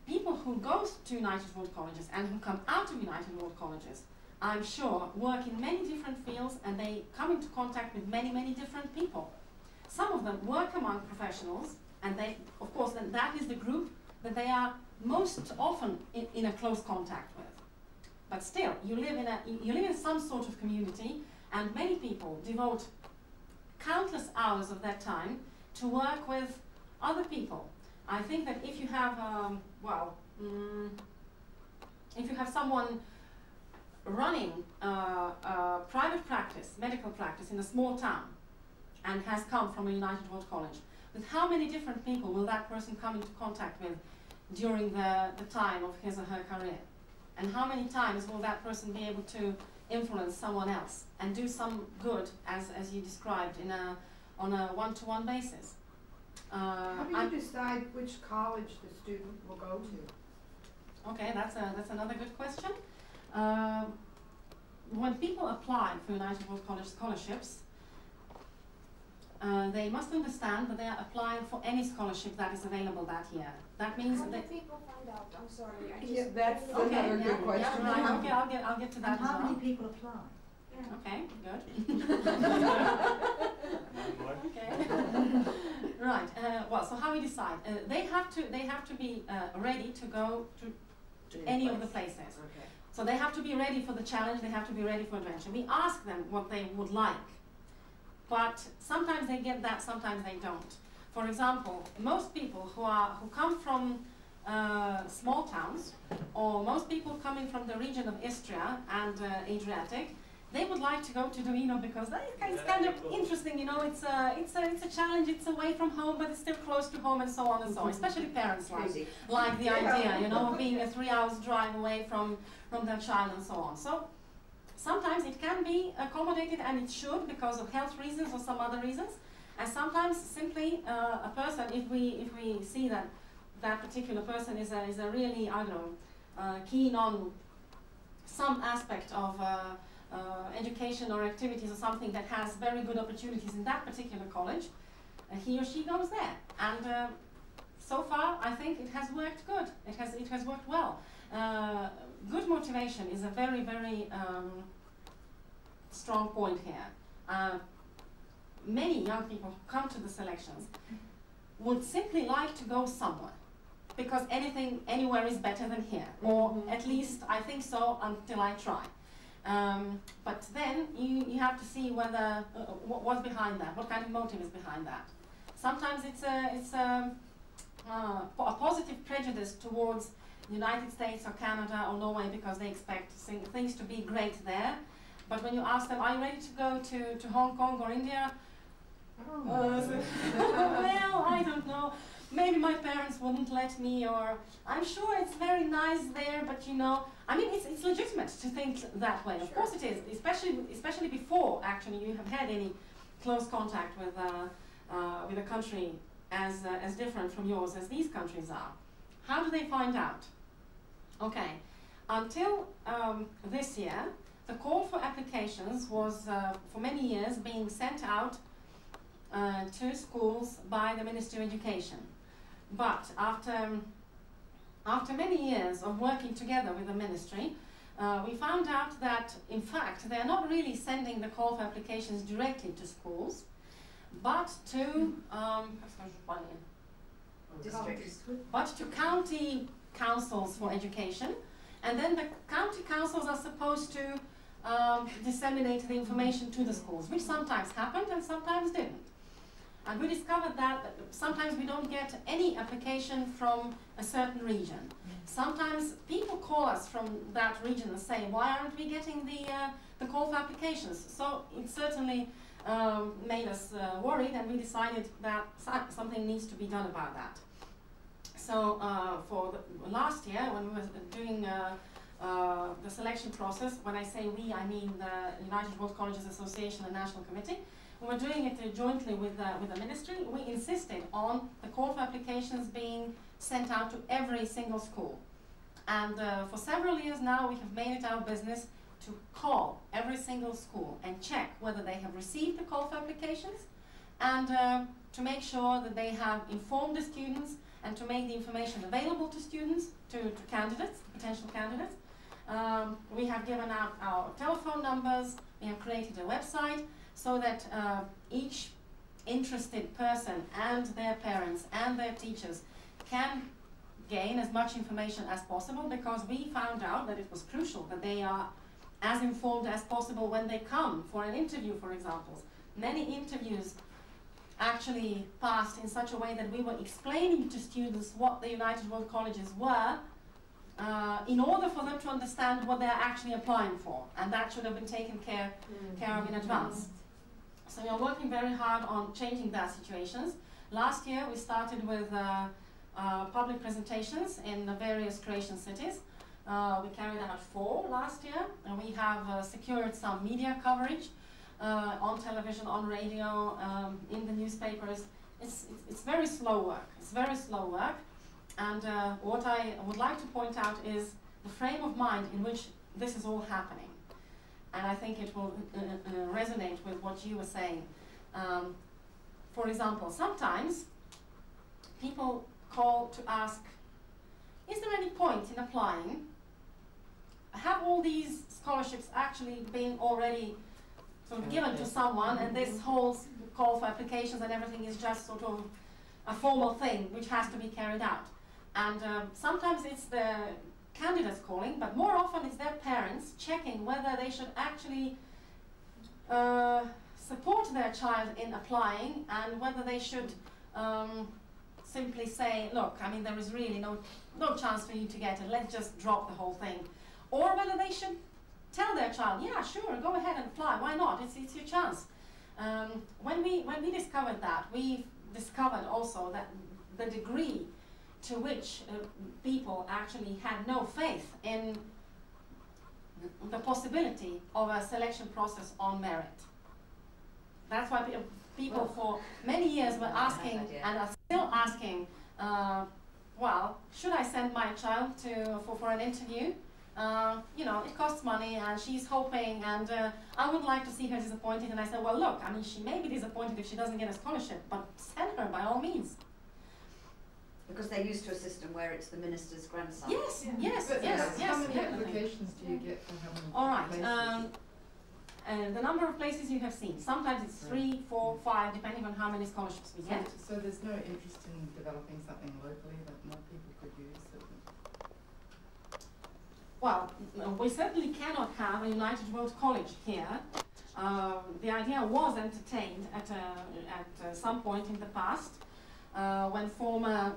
People who go to United World Colleges and who come out of United World Colleges, I'm sure, work in many different fields, and they come into contact with many different people. Some of them work among professionals, and they, of course, then that is the group that they are most often in a close contact with. But still, you live in some sort of community, and many people devote countless hours of their time to work with other people. I think that if you have, if you have someone running a private practice, medical practice in a small town, and has come from a United World College, with how many different people will that person come into contact with during the time of his or her career? And how many times will that person be able to influence someone else and do some good, as you described, on a one-to-one basis? How do you decide which college the student will go to? Okay, that's another good question. When people apply for United World College scholarships, they must understand that they are applying for any scholarship that is available that year. That means How do that people find out? I'm sorry. I Yeah, just that's okay, another good question. right, okay, I'll get to that And as how well. many people apply? Yeah. Okay, good. Okay. Right. Well, so how we decide? They have to be ready to go to any of the places. Okay. So they have to be ready for the challenge. They have to be ready for adventure. We ask them what they would like, but sometimes they get that, sometimes they don't. For example, most people who come from small towns, or most people coming from the region of Istria and Adriatic, they would like to go to Duino because it's kind of interesting, you know. It's a challenge. It's away from home, but it's still close to home, and so on and so on. Especially parents like the idea, you know, of being a 3 hours drive away from their child and so on. So sometimes it can be accommodated, and it should, because of health reasons or some other reasons. And sometimes simply a person, if we see that that particular person is a really, I don't know, keen on some aspect of education or activities or something that has very good opportunities in that particular college, he or she goes there. And so far, I think it has worked good. It has worked well. Good motivation is a very, very strong point here. Many young people who come to the selections would simply like to go somewhere, because anywhere is better than here, or at least I think so until I try. But then you have to see whether what's behind that, what kind of motive is behind that. Sometimes it's a positive prejudice towards the United States or Canada or Norway, because they expect things to be great there. But when you ask them, are you ready to go to Hong Kong or India? Well, I don't know. Maybe my parents wouldn't let me, or I'm sure it's very nice there, but you know, I mean, it's legitimate to think that way. Of course it is, especially before actually you have had any close contact with a country as different from yours as these countries are. How do they find out? Okay, until this year, the call for applications was for many years being sent out to schools by the Ministry of Education. But after many years of working together with the ministry, we found out that, in fact, they're not really sending the call for applications directly to schools, but to county councils for education. And then the county councils are supposed to disseminate the information to the schools, which sometimes happened and sometimes didn't. And we discovered that sometimes we don't get any application from a certain region. Sometimes people call us from that region and say, why aren't we getting the call for applications? So it certainly made us worried, and we decided that something needs to be done about that. So for the last year, when we were doing the selection process, when I say we, I mean the United World Colleges Association and National Committee, we were doing it jointly with the ministry. We insisted on the call for applications being sent out to every single school. And for several years now, we have made it our business to call every single school and check whether they have received the call for applications, and to make sure that they have informed the students, and to make the information available to students, to candidates, potential candidates. We have given out our telephone numbers. We have created a website, so that each interested person and their parents and their teachers can gain as much information as possible, because we found out that it was crucial that they are as informed as possible when they come for an interview, for example. Many interviews actually passed in such a way that we were explaining to students what the United World Colleges were, in order for them to understand what they're actually applying for, and that should have been taken care of in advance. So we are working very hard on changing that situations. Last year we started with public presentations in the various Croatian cities. We carried out 4 last year, and we have secured some media coverage on television, on radio, in the newspapers. It's very slow work. It's very slow work. And what I would like to point out is the frame of mind in which this is all happening. And I think it will resonate with what you were saying. for example, sometimes people call to ask, is there any point in applying? Have all these scholarships actually been already sort of given to someone, and this whole call for applications and everything is just sort of a formal thing which has to be carried out? And sometimes it's the candidates calling, but more often it's their parents checking whether they should actually support their child in applying, and whether they should simply say, look, I mean, there is really no chance for you to get it, let's just drop the whole thing. Or whether they should tell their child, yeah, sure, go ahead and apply, why not, it's your chance. When we discovered that, we discovered also that the degree to which people actually had no faith in the possibility of a selection process on merit. That's why people for many years were asking, and are still asking, well, should I send my child for an interview? You know, it costs money, and she's hoping, and I would like to see her disappointed. And I said, well, look, I mean, she may be disappointed if she doesn't get a scholarship, but send her by all means. Because they're used to a system where it's the minister's grandson. Yes, Yeah. yes, But yes, yes. how many definitely. applications do you get for how many All right. places? The number of places you have seen. Sometimes it's 3, 4, 5, depending on how many scholarships we get. So there's no interest in developing something locally that more people could use? Well, we certainly cannot have a United World College here. The idea was entertained at some point in the past when former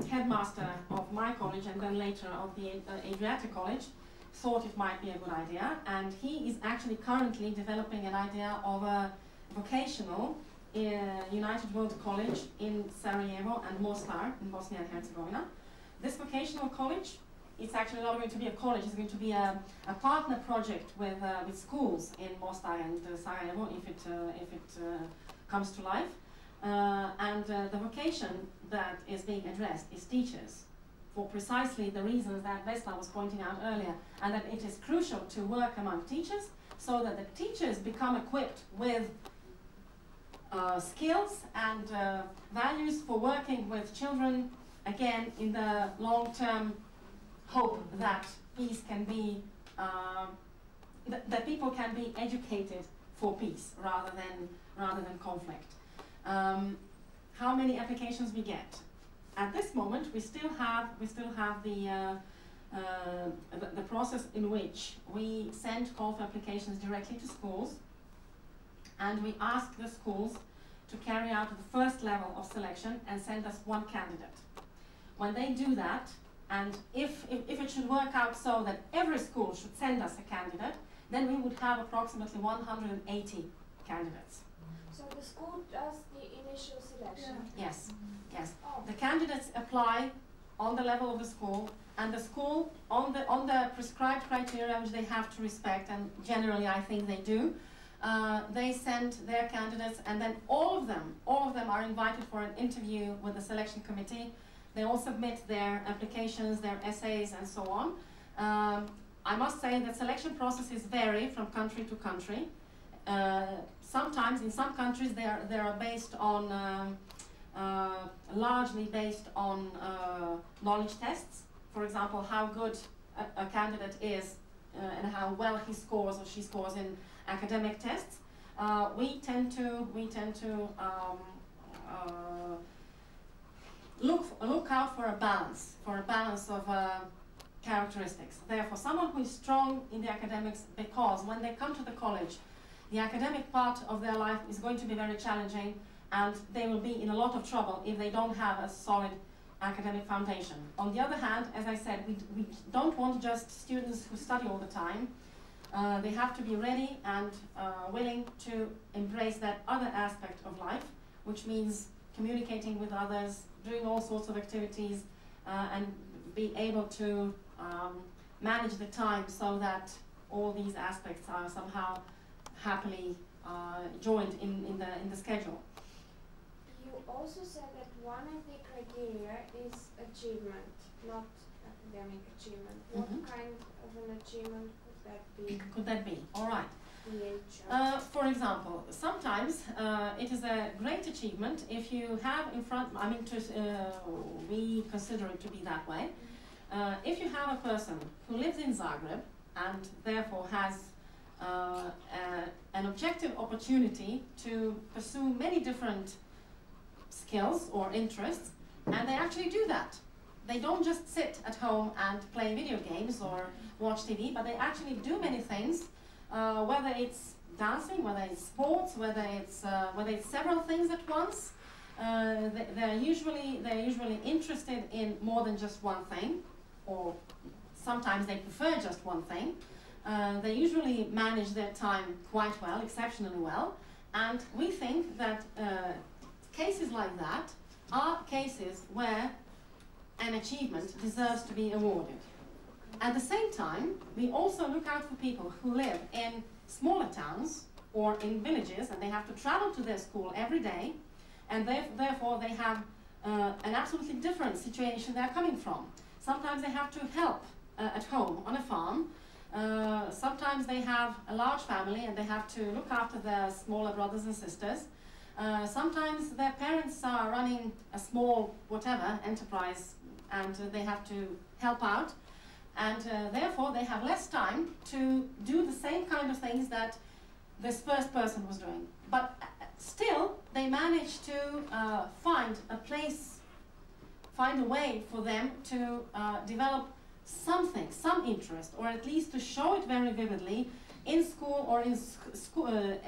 headmaster of my college, and then later of the Adriatic College, thought it might be a good idea, and he is actually currently developing an idea of a vocational United World College in Sarajevo and Mostar in Bosnia and Herzegovina. This vocational college, it's actually not going to be a college, it's going to be a partner project with schools in Mostar and Sarajevo if it comes to life. The vocation that is being addressed is teachers, for precisely the reasons that Vesla was pointing out earlier, and that it is crucial to work among teachers so that the teachers become equipped with skills and values for working with children, again, in the long-term hope that peace can be, that people can be educated for peace rather than conflict. How many applications we get? At this moment, we still have the process in which we send call for applications directly to schools, and we ask the schools to carry out the first level of selection and send us one candidate. When they do that, and if it should work out so that every school should send us a candidate, then we would have approximately 180 candidates. So the school does the initial selection? Yes, yes. Oh. The candidates apply on the level of the school, and the school, on the prescribed criteria which they have to respect, and generally I think they do, they send their candidates, and then all of them are invited for an interview with the selection committee. They all submit their applications, their essays, and so on. I must say that selection processes vary from country to country. Sometimes, in some countries, they are based on, largely based on knowledge tests. For example, how good a candidate is and how well he scores or she scores in academic tests. We tend to look out for a balance of characteristics. Therefore, someone who is strong in the academics, because when they come to the college, the academic part of their life is going to be very challenging, and they will be in a lot of trouble if they don't have a solid academic foundation. On the other hand, as I said, we don't want just students who study all the time. They have to be ready and willing to embrace that other aspect of life, which means communicating with others, doing all sorts of activities, and be able to manage the time so that all these aspects are somehow happily joined in the schedule. You also said that one of the criteria is achievement, not academic achievement. What kind of an achievement could that be? Could that be? All right. For example, sometimes it is a great achievement if you have in front, I mean, we consider it to be that way. If you have a person who lives in Zagreb and therefore has an objective opportunity to pursue many different skills or interests, and they actually do that. They don't just sit at home and play video games or watch TV, but they actually do many things, whether it's dancing, whether it's sports, whether it's several things at once. They're usually interested in more than just one thing, or sometimes they prefer just one thing. They usually manage their time quite well, exceptionally well, and we think that cases like that are cases where an achievement deserves to be awarded. At the same time, we also look out for people who live in smaller towns or in villages, and they have to travel to their school every day, and therefore they have an absolutely different situation they're coming from. Sometimes they have to help at home on a farm. Sometimes they have a large family and they have to look after their smaller brothers and sisters. Sometimes their parents are running a small whatever enterprise and they have to help out, and therefore they have less time to do the same kind of things that this first person was doing. But still they manage to find a way for them to develop something, some interest, or at least to show it very vividly in school or in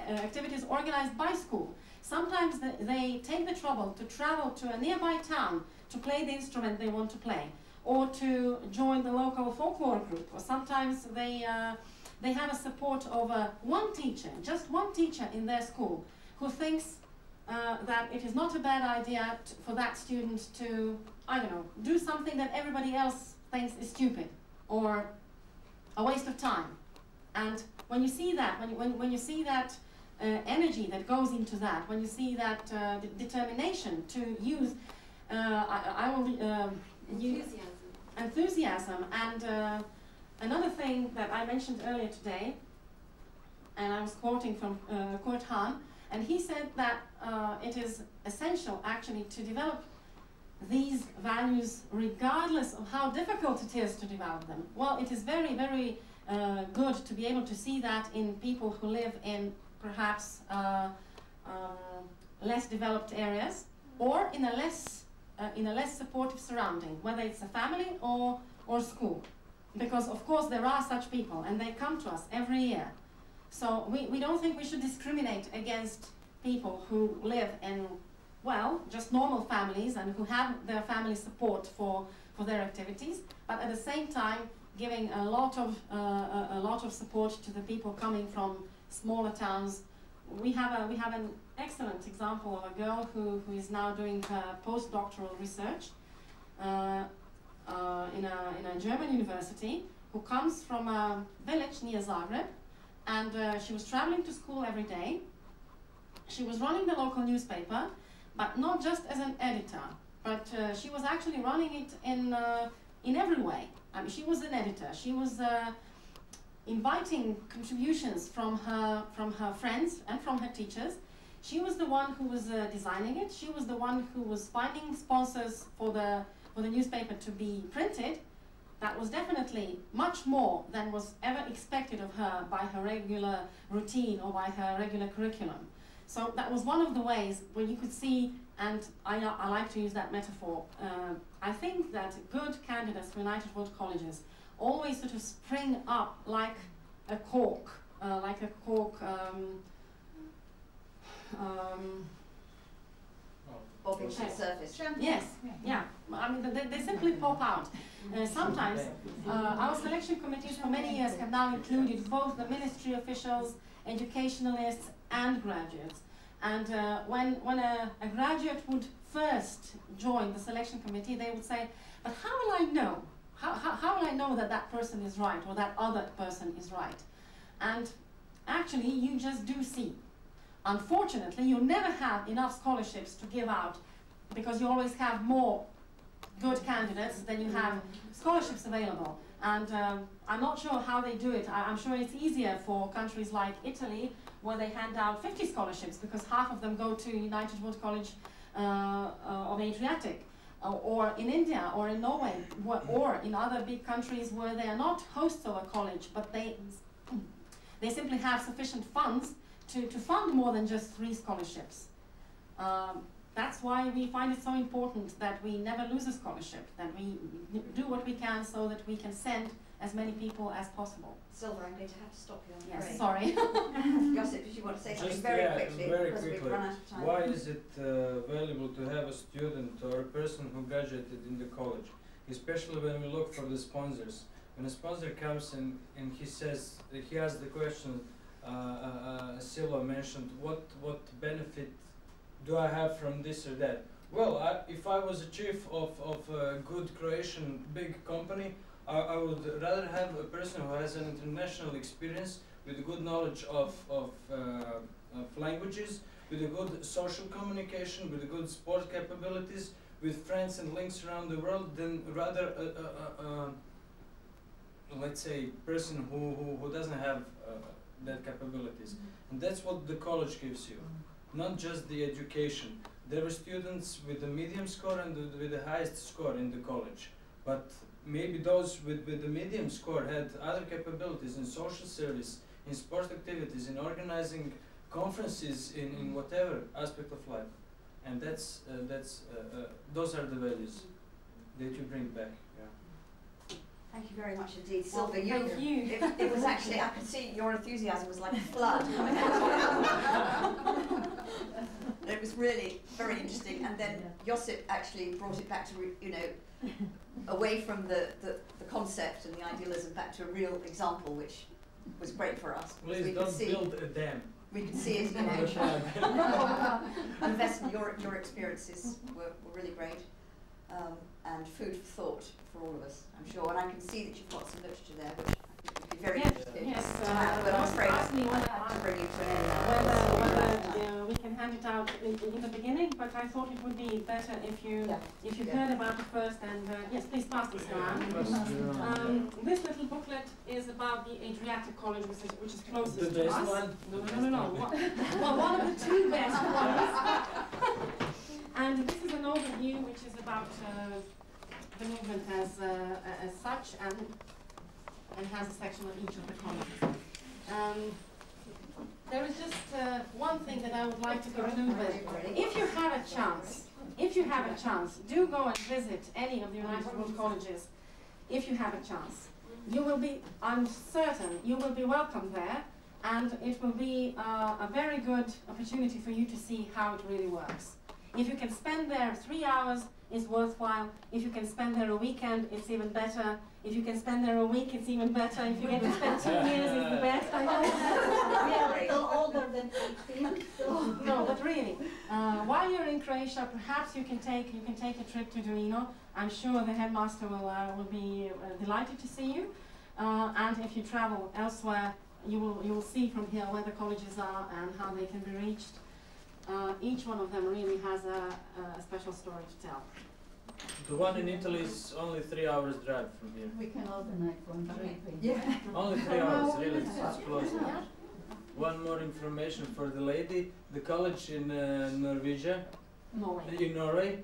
activities organized by school. Sometimes they take the trouble to travel to a nearby town to play the instrument they want to play, or to join the local folklore group, or sometimes they have a support of one teacher, just one teacher in their school, who thinks that it is not a bad idea for that student to, I don't know, do something that everybody else thinks is stupid or a waste of time. And when you see that, when you see that energy that goes into that, when you see that determination to use enthusiasm, and another thing that I mentioned earlier today, and I was quoting from Kurt Hahn, and he said that it is essential actually to develop these values regardless of how difficult it is to develop them. Well, it is very, very good to be able to see that in people who live in perhaps less developed areas, or in a less supportive surrounding, whether it's a family or school. Because of course there are such people and they come to us every year. So we don't think we should discriminate against people who live in, well, just normal families and who have their family support for their activities, but at the same time giving a lot of support to the people coming from smaller towns. We have an excellent example of a girl who is now doing her postdoctoral research in a German university, who comes from a village near Zagreb, and she was traveling to school every day. She was running the local newspaper, but not just as an editor, but she was actually running it in every way. I mean, she was an editor. She was inviting contributions from her friends and from her teachers. She was the one who was designing it. She was the one who was finding sponsors for the newspaper to be printed. That was definitely much more than was ever expected of her by her regular routine or by her regular curriculum. So that was one of the ways where you could see, and I like to use that metaphor, I think that good candidates for United World Colleges always sort of spring up like a cork, Bobbing to the surface. Yes, yeah. I mean, they simply pop out. Sometimes our selection committees for many years have now included both the ministry officials, educationalists, and graduates. And when a graduate would first join the selection committee, they would say, "But how will I know? How will I know that that person is right or that other person is right?" And actually, you just do see. Unfortunately, you never have enough scholarships to give out, because you always have more good candidates than you have scholarships available. And I'm not sure how they do it. I'm sure it's easier for countries like Italy, where they hand out 50 scholarships because half of them go to United World College of Adriatic, or in India, or in Norway, or in other big countries where they are not hosts of a college, but they simply have sufficient funds to fund more than just 3 scholarships. That's why we find it so important that we never lose a scholarship, that we do what we can so that we can send as many people as possible. Silver, I'm going to have to stop you, I'm Yes, afraid. sorry. Josip, did you want to say something Just, very yeah, quickly? very Because quickly. we've run out of time. Why is it valuable to have a student or a person who graduated in the college? Especially when we look for the sponsors. When a sponsor comes and he says, he asks the question, Silva mentioned, what benefit do I have from this or that? Well, if I was a chief of a good Croatian big company, I would rather have a person who has an international experience with a good knowledge of languages, with a good social communication, with a good sport capabilities, with friends and links around the world, than rather let's say, person who doesn't have that capabilities. And that's what the college gives you, not just the education. There were students with the medium score and with the highest score in the college, but maybe those with the medium score had other capabilities in social service, in sports activities, in organizing conferences, in whatever aspect of life. And those are the values that you bring back. Yeah. Thank you very much indeed. Well, Silva, thank you. It was actually, I could see your enthusiasm was like a flood. It was really very interesting, and then Josip actually brought it back to, away from the concept and the idealism back to a real example, which was great for us. Please don't build a dam. We could see it, Investment, your experiences were really great, and food for thought for all of us, I'm sure. And I can see that you've got some literature there, which I think would be very interesting to have, but I'm afraid I have to bring you to an end. Whether we can hand it out in the beginning, but I thought it would be better if you heard about it first. And yes, please pass this around. This little booklet is about the Adriatic College, which is closest the to best us. one? No. Well, one of the 2 best ones. And this is an overview, which is about the movement as such, and has a section of each of the colleges. There is just one thing that I would like to conclude with. If you have a chance, do go and visit any of the United World Colleges. If you have a chance, you will be, I'm certain, you will be welcome there, and it will be a very good opportunity for you to see how it really works. If you can spend there 3 hours, it's worthwhile. If you can spend there a weekend, it's even better. If you can spend there a week, it's even better. If you get to spend 2 years, it's the best. I know. We are a little older than 18, so. No, but really, while you're in Croatia, perhaps you can take a trip to Duino. I'm sure the headmaster will be delighted to see you. And if you travel elsewhere, you will see from here where the colleges are and how they can be reached. Each one of them really has a special story to tell. The one in Italy is only 3 hours drive from here. We can organize one trip. Yeah. Only 3 hours, really, it's close. One more information for the lady. The college in Norway, Norway. in Norway,